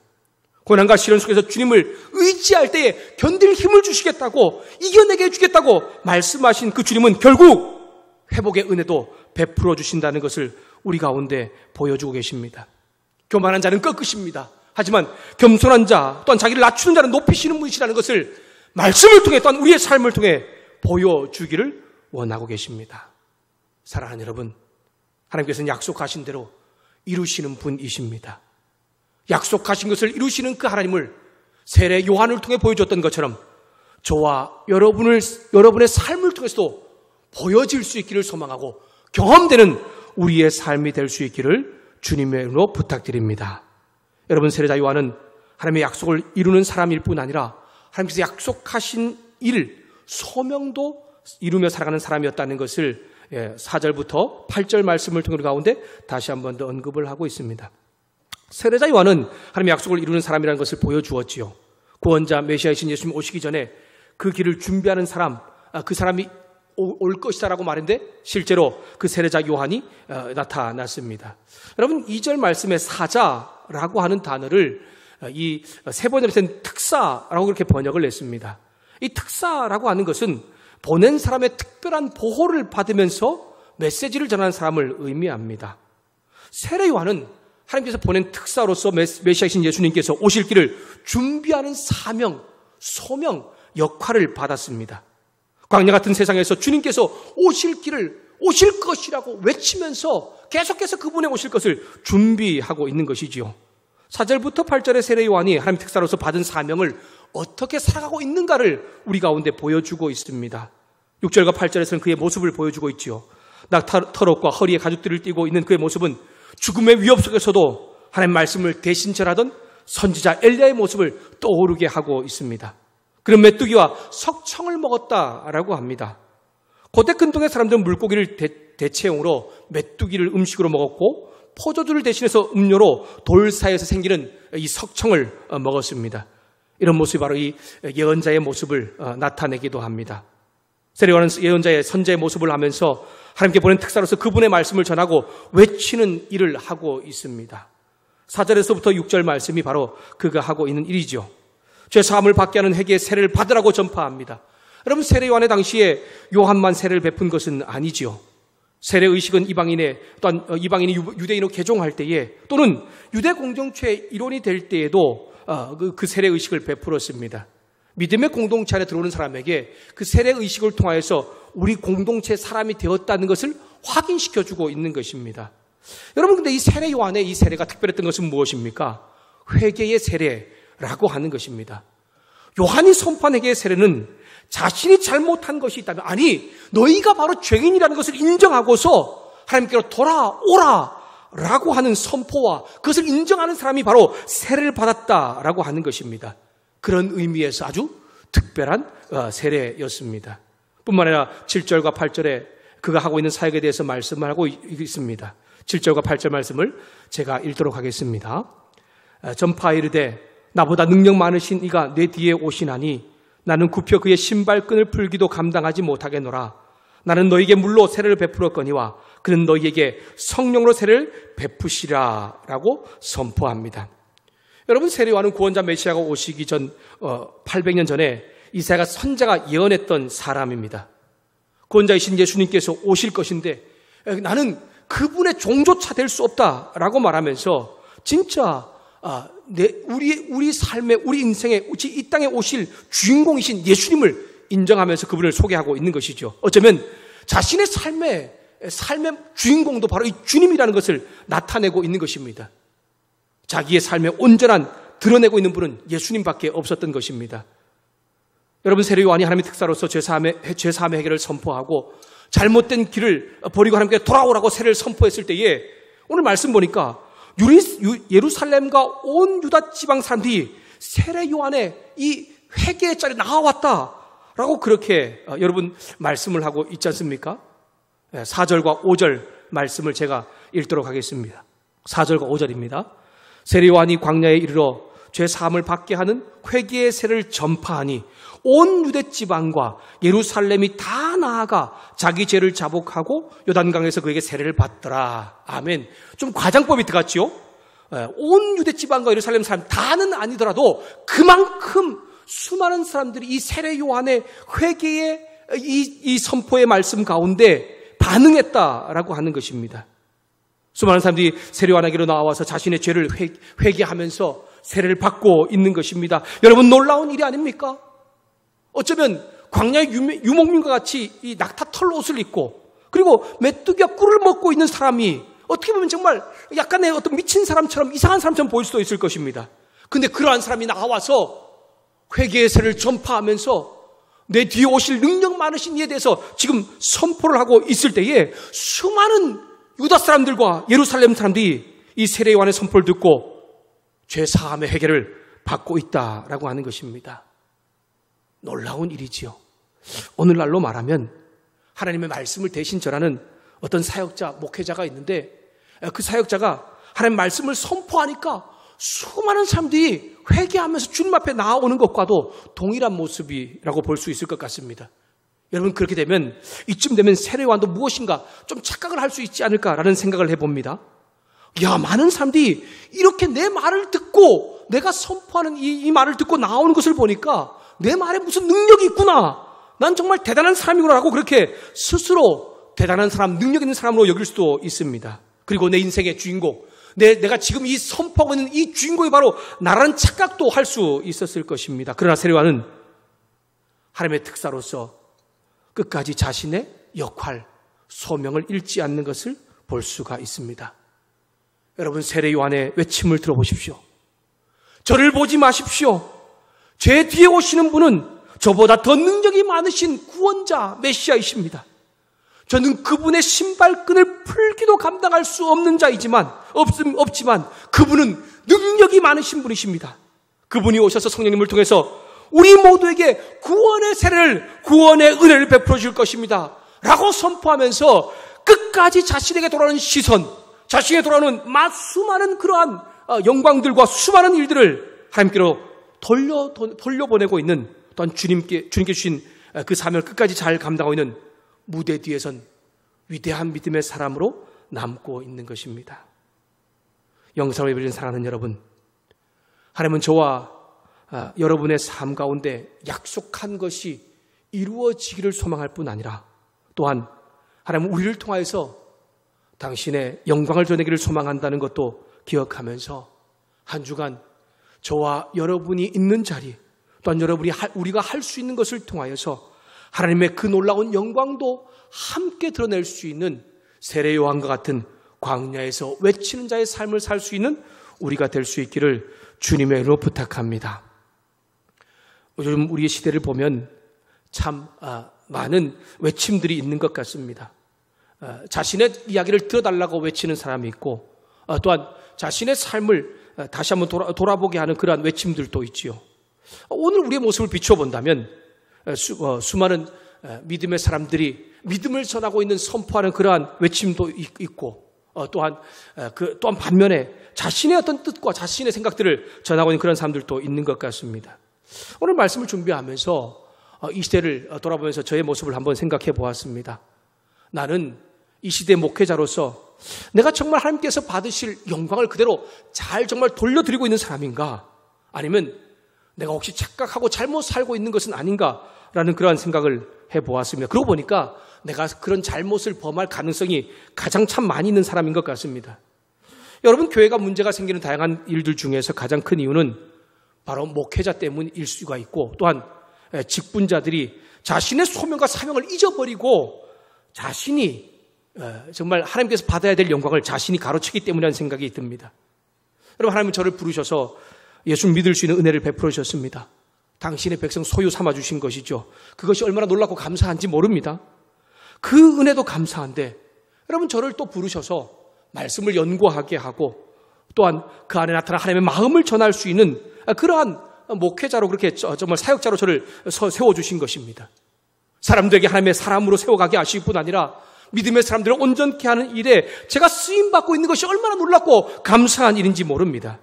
고난과 시련 속에서 주님을 의지할 때에 견딜 힘을 주시겠다고, 이겨내게 해주겠다고 말씀하신 그 주님은 결국 회복의 은혜도 베풀어 주신다는 것을 우리 가운데 보여주고 계십니다. 교만한 자는 꺾으십니다. 하지만 겸손한 자, 또한 자기를 낮추는 자는 높이시는 분이시라는 것을 말씀을 통해, 또한 우리의 삶을 통해 보여주기를 원하고 계십니다. 사랑하는 여러분, 하나님께서는 약속하신 대로 이루시는 분이십니다. 약속하신 것을 이루시는 그 하나님을 세례 요한을 통해 보여줬던 것처럼 저와 여러분의 삶을 통해서도 보여질 수 있기를 소망하고 경험되는 우리의 삶이 될 수 있기를 주님의 이름으로 부탁드립니다. 여러분, 세례자 요한은 하나님의 약속을 이루는 사람일 뿐 아니라 하나님께서 약속하신 일, 소명도 이루며 살아가는 사람이었다는 것을 4절부터 8절 말씀을 통해 가운데 다시 한 번 더 언급을 하고 있습니다. 세례자 요한은 하나님의 약속을 이루는 사람이라는 것을 보여주었지요. 구원자 메시아이신 예수님 오시기 전에 그 길을 준비하는 사람, 그 사람이 올 것이다라고 말했는데 실제로 그 세례자 요한이 나타났습니다. 여러분, 2절 말씀에 사자라고 하는 단어를 이 세 번역을 쓴 특사라고 그렇게 번역을 했습니다. 이 특사라고 하는 것은 보낸 사람의 특별한 보호를 받으면서 메시지를 전하는 사람을 의미합니다. 세례 요한은 하나님께서 보낸 특사로서 메시아이신 예수님께서 오실 길을 준비하는 사명, 소명, 역할을 받았습니다. 광야 같은 세상에서 주님께서 오실 것이라고 외치면서 계속해서 그분의 오실 것을 준비하고 있는 것이지요. 4절부터 8절의 세례 요한이 하나님 특사로서 받은 사명을 어떻게 살아가고 있는가를 우리 가운데 보여주고 있습니다. 6절과 8절에서는 그의 모습을 보여주고 있지요. 낙타털옷과 허리에 가죽들을 띠고 있는 그의 모습은 죽음의 위협 속에서도 하나님 말씀을 대신 전하던 선지자 엘리야의 모습을 떠오르게 하고 있습니다. 그런 메뚜기와 석청을 먹었다라고 합니다. 고대 근동의 사람들은 물고기를 대체용으로 메뚜기를 음식으로 먹었고 포도주를 대신해서 음료로 돌 사이에서 생기는 이 석청을 먹었습니다. 이런 모습이 바로 이 예언자의 모습을 나타내기도 합니다. 세례 요한은 예언자의 선제의 모습을 하면서 하나님께 보낸 특사로서 그분의 말씀을 전하고 외치는 일을 하고 있습니다. 4절에서부터 6절 말씀이 바로 그가 하고 있는 일이죠. 죄 사함을 받게 하는 회개의 세례를 받으라고 전파합니다. 여러분, 세례 요한의 당시에 요한만 세례를 베푼 것은 아니지요. 세례 의식은 또한 이방인이 유대인으로 개종할 때에 또는 유대 공동체의 일원이 될 때에도 그 세례 의식을 베풀었습니다. 믿음의 공동체 안에 들어오는 사람에게 그 세례 의식을 통하여서 우리 공동체 사람이 되었다는 것을 확인시켜주고 있는 것입니다. 여러분, 근데 이 세례 요한의 이 세례가 특별했던 것은 무엇입니까? 회개의 세례라고 하는 것입니다. 요한이 선포한 회개의 세례는 자신이 잘못한 것이 있다면, 아니 너희가 바로 죄인이라는 것을 인정하고서 하나님께로 돌아오라 라고 하는 선포와 그것을 인정하는 사람이 바로 세례를 받았다라고 하는 것입니다. 그런 의미에서 아주 특별한 세례였습니다. 뿐만 아니라 7절과 8절에 그가 하고 있는 사역에 대해서 말씀을 하고 있습니다. 7절과 8절 말씀을 제가 읽도록 하겠습니다. 전파 이르되 나보다 능력 많으신 이가 내 뒤에 오시나니 나는 굽혀 그의 신발끈을 풀기도 감당하지 못하겠노라. 나는 너희에게 물로 세례를 베풀었거니와 그는 너희에게 성령으로 세례를 베푸시라 라고 선포합니다. 여러분, 세례 요한은 구원자 메시아가 오시기 전 800년 전에 이사야가 선자가 예언했던 사람입니다. 구원자이신 예수님께서 오실 것인데 나는 그분의 종조차 될 수 없다라고 말하면서 진짜 우리 삶의, 우리 인생의, 이 땅에 오실 주인공이신 예수님을 인정하면서 그분을 소개하고 있는 것이죠. 어쩌면 자신의 삶의 주인공도 바로 이 주님이라는 것을 나타내고 있는 것입니다. 자기의 삶의 온전한 드러내고 있는 분은 예수님밖에 없었던 것입니다. 여러분, 세례 요한이 하나님의 특사로서 죄사함의 해결을 선포하고 잘못된 길을 버리고 하나님께 돌아오라고 세례를 선포했을 때에 오늘 말씀 보니까 예루살렘과 온 유다 지방 사람들이 세례 요한의 이 회개의 자리에 나와왔다라고 그렇게 여러분 말씀을 하고 있지 않습니까? 4절과 5절 말씀을 제가 읽도록 하겠습니다. 4절과 5절입니다. 세례 요한이 광야에 이르러 죄 사함을 받게 하는 회개의 세례를 전파하니 온 유대 지방과 예루살렘이 다 나아가 자기 죄를 자복하고 요단강에서 그에게 세례를 받더라. 아멘. 좀 과장법이 들어갔지요? 온 유대 지방과 예루살렘 사람 다는 아니더라도 그만큼 수많은 사람들이 이 세례 요한의 회개의 이 선포의 말씀 가운데 반응했다라고 하는 것입니다. 수많은 사람들이 세례 요한에게로 나와서 자신의 죄를 회개하면서 세례를 받고 있는 것입니다. 여러분, 놀라운 일이 아닙니까? 어쩌면 광야의 유목민과 같이 이 낙타 털 옷을 입고 그리고 메뚜기와 꿀을 먹고 있는 사람이 어떻게 보면 정말 약간의 어떤 미친 사람처럼 이상한 사람처럼 보일 수도 있을 것입니다. 근데 그러한 사람이 나와서 회개의 세례를 전파하면서 내 뒤에 오실 능력 많으신 이에 대해서 지금 선포를 하고 있을 때에 수많은 유다 사람들과 예루살렘 사람들이 이 세례 요한의 선포를 듣고 죄 사함의 회개를 받고 있다라고 하는 것입니다. 놀라운 일이지요. 오늘날로 말하면 하나님의 말씀을 대신 전하는 어떤 사역자, 목회자가 있는데 그 사역자가 하나님의 말씀을 선포하니까 수많은 사람들이 회개하면서 주님 앞에 나아오는 것과도 동일한 모습이라고 볼 수 있을 것 같습니다. 여러분, 그렇게 되면 이쯤 되면 세례 요한도 무엇인가 좀 착각을 할 수 있지 않을까라는 생각을 해봅니다. 야, 많은 사람들이 이렇게 내 말을 듣고 내가 선포하는 이 말을 듣고 나오는 것을 보니까 내 말에 무슨 능력이 있구나. 난 정말 대단한 사람이구나 라고 그렇게 스스로 대단한 사람, 능력 있는 사람으로 여길 수도 있습니다. 그리고 내 인생의 주인공, 내가 지금 이 선포하고 있는 이 주인공이 바로 나라는 착각도 할 수 있었을 것입니다. 그러나 세례 요한은 하나님의 특사로서 끝까지 자신의 역할, 소명을 잃지 않는 것을 볼 수가 있습니다. 여러분, 세례 요한의 외침을 들어보십시오. 저를 보지 마십시오. 제 뒤에 오시는 분은 저보다 더 능력이 많으신 구원자 메시아이십니다. 저는 그분의 신발끈을 풀기도 감당할 수 없는 자이지만 없지만 그분은 능력이 많으신 분이십니다. 그분이 오셔서 성령님을 통해서 우리 모두에게 구원의 세례를, 구원의 은혜를 베풀어 줄 것입니다 라고 선포하면서 끝까지 자신에게 돌아오는 시선, 자신에게 돌아오는 수많은 그러한 영광들과 수많은 일들을 하나님께로 돌려보내고 있는, 또한 주님께 주신 그 사명을 끝까지 잘 감당하고 있는 무대 뒤에선 위대한 믿음의 사람으로 남고 있는 것입니다. 영상을 예배드리는 사랑하는 여러분, 하나님은 저와 여러분의 삶 가운데 약속한 것이 이루어지기를 소망할 뿐 아니라 또한 하나님은 우리를 통하여서 당신의 영광을 드러내기를 소망한다는 것도 기억하면서 한 주간 저와 여러분이 있는 자리, 또한 우리가 할 수 있는 것을 통하여서 하나님의 그 놀라운 영광도 함께 드러낼 수 있는 세례 요한과 같은 광야에서 외치는 자의 삶을 살 수 있는 우리가 될 수 있기를 주님의 이름으로 부탁합니다. 요즘 우리의 시대를 보면 참 많은 외침들이 있는 것 같습니다. 자신의 이야기를 들어달라고 외치는 사람이 있고 또한 자신의 삶을 다시 한번 돌아보게 하는 그러한 외침들도 있지요. 오늘 우리의 모습을 비춰본다면 수많은 믿음의 사람들이 믿음을 전하고 있는 선포하는 그러한 외침도 있고 또한 반면에 자신의 어떤 뜻과 자신의 생각들을 전하고 있는 그런 사람들도 있는 것 같습니다. 오늘 말씀을 준비하면서 이 시대를 돌아보면서 저의 모습을 한번 생각해 보았습니다. 나는 이 시대의 목회자로서 내가 정말 하나님께서 받으실 영광을 그대로 잘 정말 돌려드리고 있는 사람인가? 아니면 내가 혹시 착각하고 잘못 살고 있는 것은 아닌가라는 그러한 생각을 해보았습니다. 그러고 보니까 내가 그런 잘못을 범할 가능성이 가장 참 많이 있는 사람인 것 같습니다. 여러분, 교회가 문제가 생기는 다양한 일들 중에서 가장 큰 이유는 바로 목회자 때문일 수가 있고 또한 직분자들이 자신의 소명과 사명을 잊어버리고 자신이 정말 하나님께서 받아야 될 영광을 자신이 가로채기 때문이라는 생각이 듭니다. 여러분, 하나님은 저를 부르셔서 예수 믿을 수 있는 은혜를 베풀어 주셨습니다. 당신의 백성 소유 삼아 주신 것이죠. 그것이 얼마나 놀랍고 감사한지 모릅니다. 그 은혜도 감사한데 여러분, 저를 또 부르셔서 말씀을 연구하게 하고 또한 그 안에 나타난 하나님의 마음을 전할 수 있는 그러한 목회자로 그렇게 정말 사역자로 저를 세워주신 것입니다. 사람들에게 하나님의 사람으로 세워가게 하실 뿐 아니라 믿음의 사람들을 온전케 하는 일에 제가 쓰임받고 있는 것이 얼마나 놀랍고 감사한 일인지 모릅니다.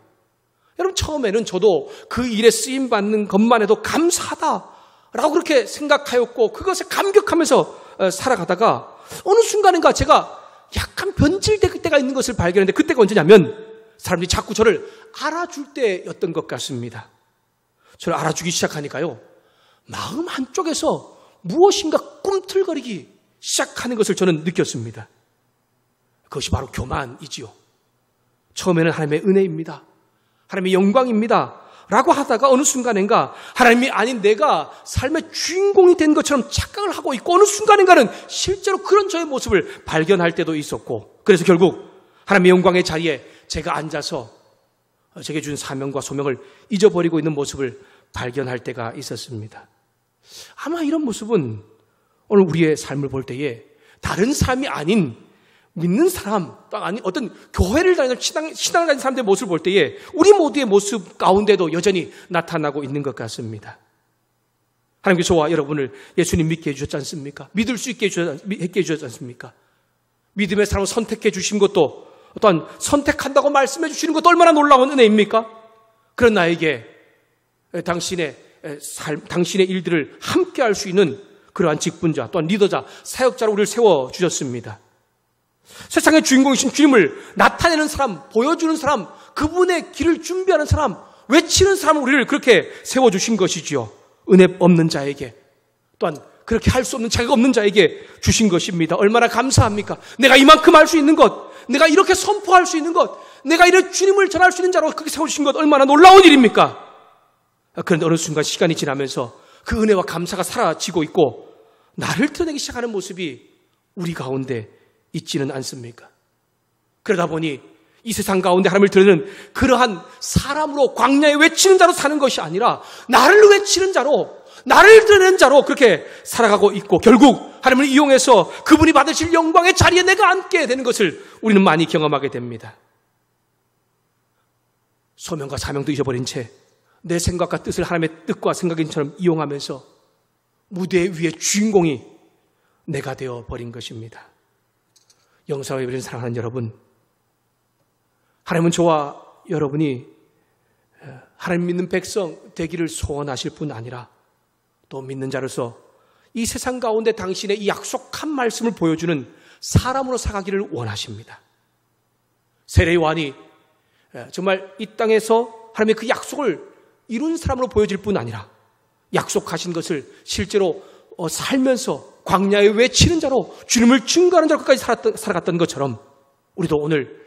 여러분, 처음에는 저도 그 일에 쓰임받는 것만 해도 감사하다라고 그렇게 생각하였고 그것에 감격하면서 살아가다가 어느 순간인가 제가 약간 변질될 때가 있는 것을 발견했는데 그때가 언제냐면 사람들이 자꾸 저를 알아줄 때였던 것 같습니다. 저를 알아주기 시작하니까요, 마음 한쪽에서 무엇인가 꿈틀거리기 시작하는 것을 저는 느꼈습니다. 그것이 바로 교만이지요. 처음에는 하나님의 은혜입니다. 하나님의 영광입니다. 라고 하다가 어느 순간인가 하나님이 아닌 내가 삶의 주인공이 된 것처럼 착각을 하고 있고, 어느 순간인가는 실제로 그런 저의 모습을 발견할 때도 있었고, 그래서 결국 하나님의 영광의 자리에 제가 앉아서 제게 준 사명과 소명을 잊어버리고 있는 모습을 발견할 때가 있었습니다. 아마 이런 모습은 오늘 우리의 삶을 볼 때에 다른 사람이 아닌 믿는 사람, 아니 어떤 교회를 다니는 신앙을 다니는 사람들의 모습을 볼 때에 우리 모두의 모습 가운데도 여전히 나타나고 있는 것 같습니다. 하나님께서 저와 여러분을 예수님 믿게 해주셨지 않습니까? 믿을 수 있게 해주셨지 않습니까? 믿음의 사람을 선택해 주신 것도, 또한 선택한다고 말씀해 주시는 것도 얼마나 놀라운 은혜입니까? 그런 나에게 당신의 일들을 함께 할 수 있는 그러한 직분자, 또한 리더자, 사역자로 우리를 세워주셨습니다. 세상의 주인공이신 주님을 나타내는 사람, 보여주는 사람, 그분의 길을 준비하는 사람, 외치는 사람을 우리를 그렇게 세워주신 것이지요. 은혜 없는 자에게, 또한 그렇게 할 수 없는 자격 없는 자에게 주신 것입니다. 얼마나 감사합니까? 내가 이만큼 할 수 있는 것, 내가 이렇게 선포할 수 있는 것, 내가 이런 주님을 전할 수 있는 자로 그렇게 세워주신 것, 얼마나 놀라운 일입니까? 그런데 어느 순간 시간이 지나면서 그 은혜와 감사가 사라지고 있고 나를 드러내기 시작하는 모습이 우리 가운데 있지는 않습니까? 그러다 보니 이 세상 가운데 하나님을 드러내는 그러한 사람으로 광야에 외치는 자로 사는 것이 아니라 나를 외치는 자로, 나를 드러내는 자로 그렇게 살아가고 있고, 결국 하나님을 이용해서 그분이 받으실 영광의 자리에 내가 앉게 되는 것을 우리는 많이 경험하게 됩니다. 소명과 사명도 잊어버린 채 내 생각과 뜻을 하나님의 뜻과 생각인처럼 이용하면서 무대 위의 주인공이 내가 되어버린 것입니다. 영상을 예배를 사랑하는 여러분, 하나님은 저와 여러분이 하나님 믿는 백성 되기를 소원하실 뿐 아니라 또 믿는 자로서 이 세상 가운데 당신의 이 약속한 말씀을 보여주는 사람으로 살아가기를 원하십니다. 세례 요한이 정말 이 땅에서 하나님의 그 약속을 이룬 사람으로 보여질 뿐 아니라 약속하신 것을 실제로 살면서 광야에 외치는 자로, 주님을 증거하는 자로 끝까지 살아갔던 것처럼 우리도 오늘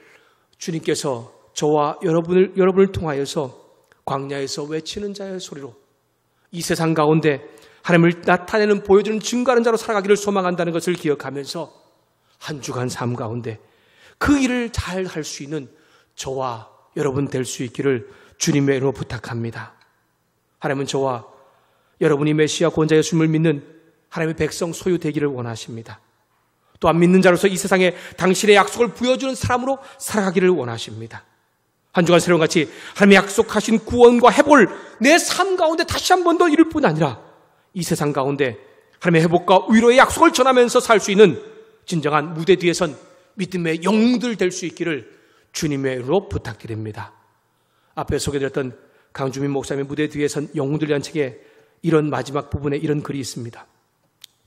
주님께서 저와 여러분을 통하여서 광야에서 외치는 자의 소리로 이 세상 가운데 하나님을 나타내는, 보여주는, 증거하는 자로 살아가기를 소망한다는 것을 기억하면서 한 주간 삶 가운데 그 일을 잘 할 수 있는 저와 여러분 될 수 있기를 주님의 이름으로 부탁합니다. 하나님은 저와 여러분이 메시아 구원자 예수님을 믿는 하나님의 백성 소유 되기를 원하십니다. 또한 믿는 자로서 이 세상에 당신의 약속을 부여주는 사람으로 살아가기를 원하십니다. 한 주간 새로운 같이 하나님의 약속하신 구원과 회복을 내 삶 가운데 다시 한 번 더 이룰 뿐 아니라 이 세상 가운데 하나님의 회복과 위로의 약속을 전하면서 살 수 있는 진정한 무대 뒤에선 믿음의 영웅들 될 수 있기를 주님의 이름으로 부탁드립니다. 앞에 소개드렸던 강주민 목사님의 무대 뒤에선 영웅들이라는 책에 이런 마지막 부분에 이런 글이 있습니다.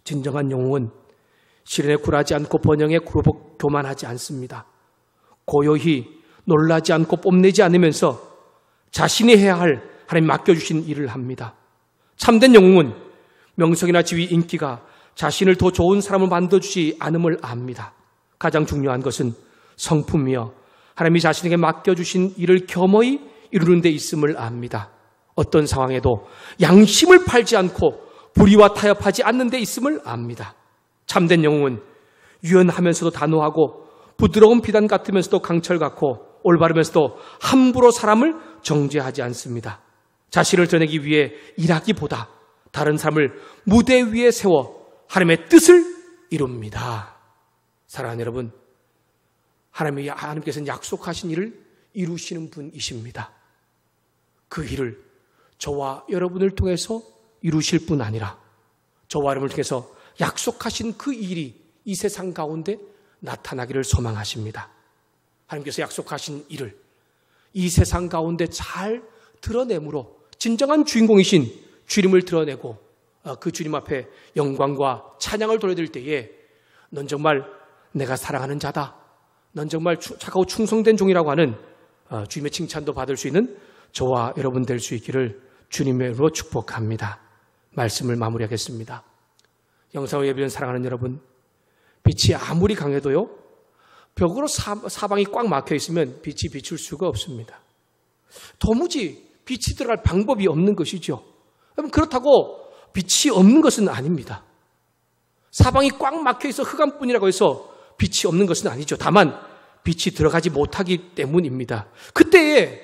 진정한 영웅은 시련에 굴하지 않고 번영에 교만하지 않습니다. 고요히 놀라지 않고 뽐내지 않으면서 자신이 해야 할 하나님 맡겨주신 일을 합니다. 참된 영웅은 명성이나 지위, 인기가 자신을 더 좋은 사람을 만들어주지 않음을 압니다. 가장 중요한 것은 성품이며 하나님이 자신에게 맡겨주신 일을 겸허히 이루는 데 있음을 압니다. 어떤 상황에도 양심을 팔지 않고 불의와 타협하지 않는 데 있음을 압니다. 참된 영웅은 유연하면서도 단호하고 부드러운 비단 같으면서도 강철 같고 올바르면서도 함부로 사람을 정죄하지 않습니다. 자신을 드러내기 위해 일하기보다 다른 사람을 무대 위에 세워 하나님의 뜻을 이룹니다. 사랑하는 여러분, 하나님께서는 약속하신 일을 이루시는 분이십니다. 그 일을 저와 여러분을 통해서 이루실 뿐 아니라 저와 여러분을 통해서 약속하신 그 일이 이 세상 가운데 나타나기를 소망하십니다. 하나님께서 약속하신 일을 이 세상 가운데 잘 드러내므로 진정한 주인공이신 주님을 드러내고 그 주님 앞에 영광과 찬양을 돌려드릴 때에 넌 정말 내가 사랑하는 자다, 넌 정말 착하고 충성된 종이라고 하는 주님의 칭찬도 받을 수 있는 저와 여러분 될 수 있기를 주님의 이름으로 축복합니다. 말씀을 마무리하겠습니다. 영상을 예배를 사랑하는 여러분, 빛이 아무리 강해도요, 벽으로 사방이 꽉 막혀 있으면 빛이 비출 수가 없습니다. 도무지 빛이 들어갈 방법이 없는 것이죠. 그렇다고 빛이 없는 것은 아닙니다. 사방이 꽉 막혀 있어 흑암뿐이라고 해서 빛이 없는 것은 아니죠. 다만 빛이 들어가지 못하기 때문입니다. 그때에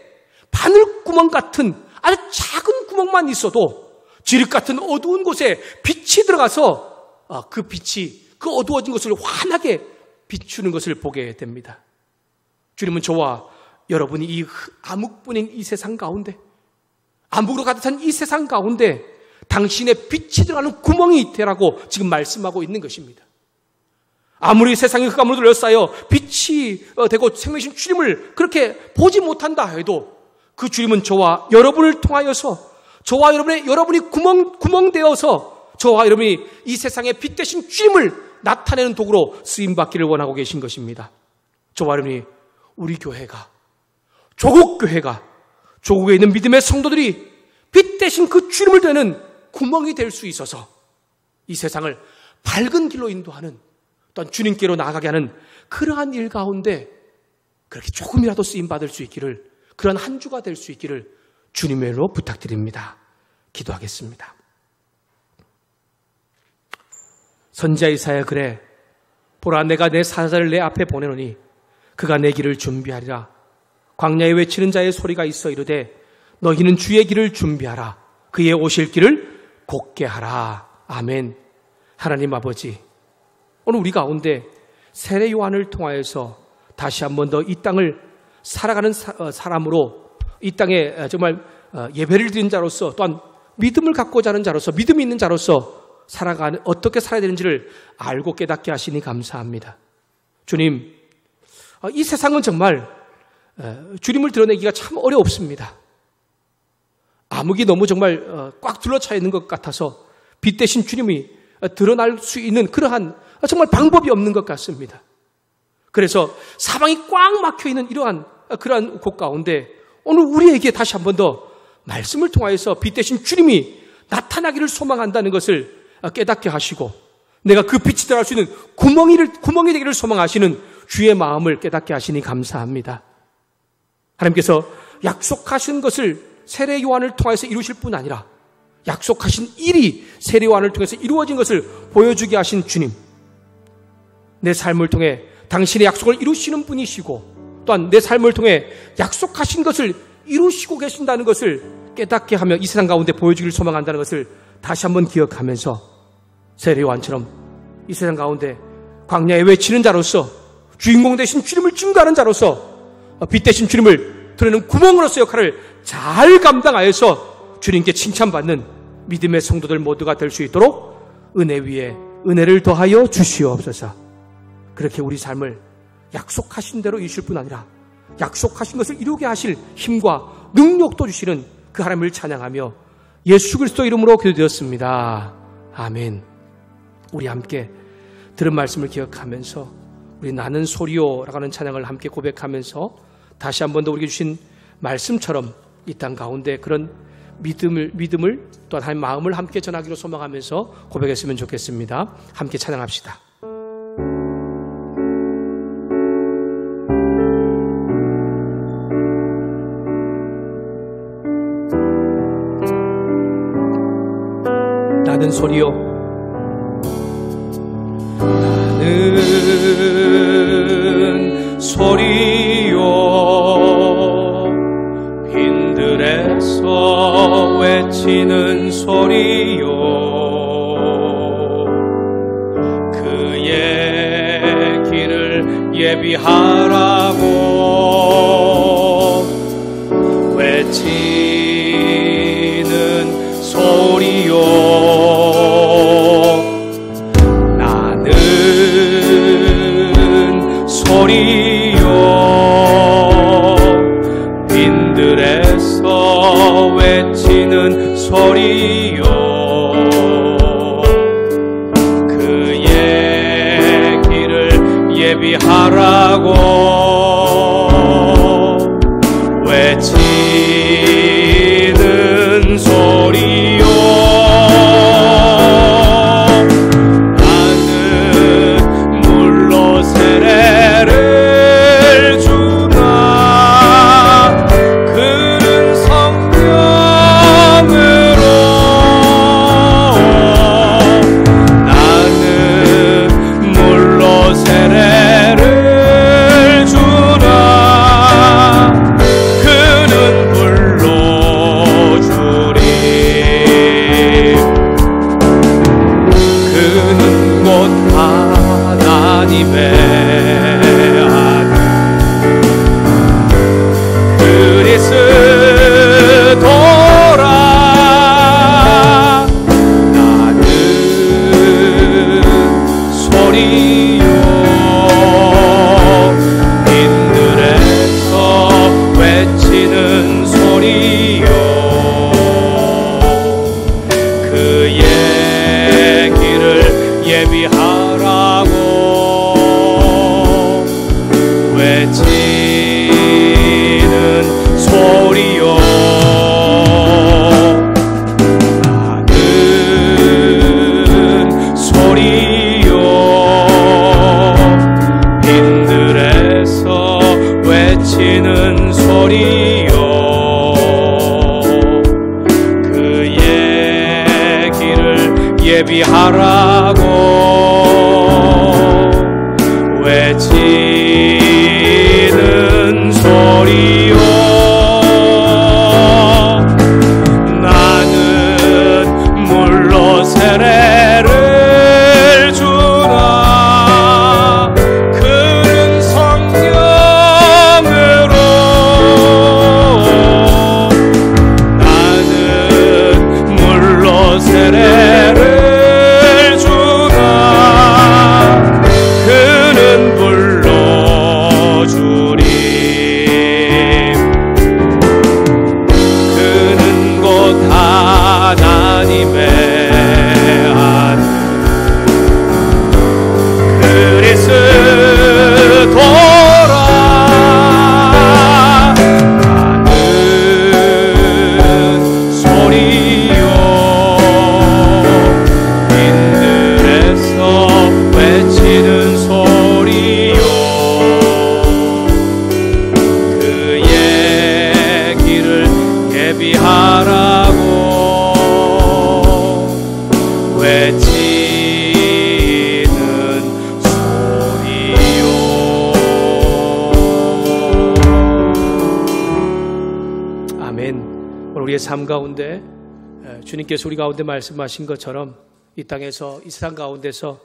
바늘구멍 같은 아주 작은 구멍만 있어도 지륵 같은 어두운 곳에 빛이 들어가서 그 빛이 그 어두워진 것을 환하게 비추는 것을 보게 됩니다. 주님은 저와 여러분이 이 암흑뿐인 이 세상 가운데, 암흑으로 가득 찬 이 세상 가운데 당신의 빛이 들어가는 구멍이 있다라고 지금 말씀하고 있는 것입니다. 아무리 세상이 흑암으로 둘러싸여 빛이 되고 생명이신 주님을 그렇게 보지 못한다 해도 그 주님은 저와 여러분을 통하여서, 저와 여러분이 구멍되어서 저와 여러분이 이 세상의 빛 대신 주님을 나타내는 도구로 쓰임받기를 원하고 계신 것입니다. 저와 여러분이, 우리 교회가, 조국교회가, 조국에 있는 믿음의 성도들이 빛 대신 그 주님을 되는 구멍이 될 수 있어서 이 세상을 밝은 길로 인도하는, 또한 주님께로 나아가게 하는 그러한 일 가운데 그렇게 조금이라도 쓰임받을 수 있기를, 그런 한 주가 될 수 있기를 주님의 이름으로 부탁드립니다. 기도하겠습니다. 선지자 이사야 그래, 보라 내가 내 사자를 내 앞에 보내노니 그가 내 길을 준비하리라. 광야에 외치는 자의 소리가 있어 이르되 너희는 주의 길을 준비하라. 그의 오실 길을 곧게 하라. 아멘. 하나님 아버지, 오늘 우리 가운데 세례 요한을 통하여서 다시 한 번 더 이 땅을 살아가는 사람으로, 이 땅에 정말 예배를 드린 자로서, 또한 믿음을 갖고자 하는 자로서, 믿음이 있는 자로서 어떻게 살아야 되는지를 알고 깨닫게 하시니 감사합니다. 주님, 이 세상은 정말 주님을 드러내기가 참 어렵습니다. 암흑이 너무 정말 꽉 둘러차 있는 것 같아서 빛 대신 주님이 드러날 수 있는 그러한 정말 방법이 없는 것 같습니다. 그래서 사방이 꽉 막혀 있는 그러한 곳 가운데 오늘 우리에게 다시 한 번 더 말씀을 통하여서 빛 대신 주님이 나타나기를 소망한다는 것을 깨닫게 하시고, 내가 그 빛이 들어갈 수 있는 구멍이 되기를 소망하시는 주의 마음을 깨닫게 하시니 감사합니다. 하나님께서 약속하신 것을 세례 요한을 통해서 이루실 뿐 아니라 약속하신 일이 세례 요한을 통해서 이루어진 것을 보여주게 하신 주님, 내 삶을 통해 당신의 약속을 이루시는 분이시고, 또한 내 삶을 통해 약속하신 것을 이루시고 계신다는 것을 깨닫게 하며 이 세상 가운데 보여주기를 소망한다는 것을 다시 한번 기억하면서 세례 요한처럼 이 세상 가운데 광야에 외치는 자로서, 주인공 되신 주님을 증거하는 자로서, 빛 대신 주님을 드러내는 구멍으로서 역할을 잘 감당하여서 주님께 칭찬받는 믿음의 성도들 모두가 될 수 있도록 은혜 위에 은혜를 더하여 주시옵소서. 그렇게 우리 삶을 약속하신 대로 이루실 뿐 아니라 약속하신 것을 이루게 하실 힘과 능력도 주시는 그 하나님을 찬양하며 예수 그리스도 이름으로 기도드렸습니다. 아멘. 우리 함께 들은 말씀을 기억하면서 우리 나는 소리요라고 하는 찬양을 함께 고백하면서 다시 한 번 더 우리에게 주신 말씀처럼 이 땅 가운데 그런 믿음을 또한 하나님 마음을 함께 전하기로 소망하면서 고백했으면 좋겠습니다. 함께 찬양합시다. 나는 소리요, 나는 소리요, 빈들에서 외치는 소리요, 그의 길을 예비하라고 외치는 소리요, 소리요, 빈들에서 외치는 소리요, 그의 길을 예비하라고 그의 길을 예비하라고 외치는 소리요 외치는 소리요 그의 길을 예비하라고 외치는 소리요 나는 물로 세례를 주나 그는 성령 세례를 주나 그는 불러주리 그는 곧 하나님의 아들 그리스도라 나는 소리요 외치는 소리요 그의 길을 예비하라고 외치는 소리요. 아멘. 오늘 우리의 삶 가운데 주님께서 우리 가운데 말씀하신 것처럼 이 땅에서 이 세상 가운데서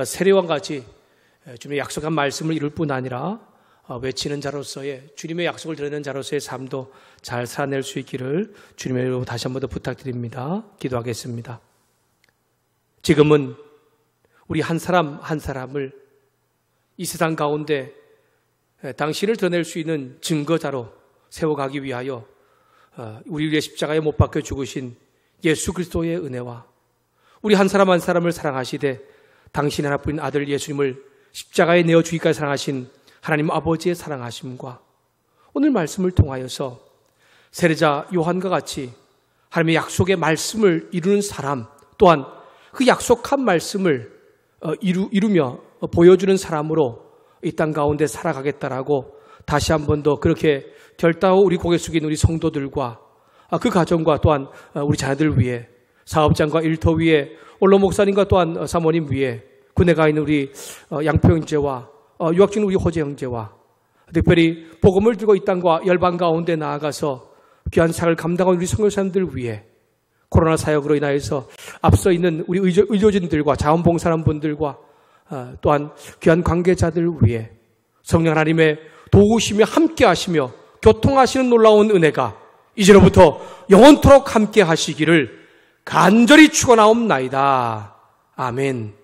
세례와 같이 주님의 약속한 말씀을 이룰 뿐 아니라 외치는 자로서의 주님의 약속을 드리는 자로서의 삶도 잘 살아낼 수 있기를 주님의 이름으로 다시 한 번 더 부탁드립니다. 기도하겠습니다. 지금은 우리 한 사람 한 사람을 이 세상 가운데 당신을 드러낼 수 있는 증거자로 세워가기 위하여 우리 위해 십자가에 못 박혀 죽으신 예수 그리스도의 은혜와 우리 한 사람 한 사람을 사랑하시되 당신 하나뿐인 아들 예수님을 십자가에 내어주기까지 사랑하신 하나님 아버지의 사랑하심과 오늘 말씀을 통하여서 세례자 요한과 같이 하나님의 약속의 말씀을 이루는 사람 또한 그 약속한 말씀을 이루며 보여주는 사람으로 이 땅 가운데 살아가겠다라고 다시 한 번 더 그렇게 결단하고 우리 고개 숙인 우리 성도들과 그 가정과 또한 우리 자녀들 위해 사업장과 일터 위에 원로 목사님과 또한 사모님 위에 군에 가 있는 우리 양표 형제와 유학 중인 우리 호재 형제와 특별히 복음을 들고 이 땅과 열방 가운데 나아가서 귀한 사역을 감당하는 우리 선교사님들 위해 코로나 사역으로 인하여서 앞서 있는 우리 의료진들과 자원봉사자분들과 또한 귀한 관계자들 위해 성령 하나님의 도우시며 함께 하시며 교통하시는 놀라운 은혜가 이제로부터 영원토록 함께 하시기를 간절히 축원하옵나이다. 아멘.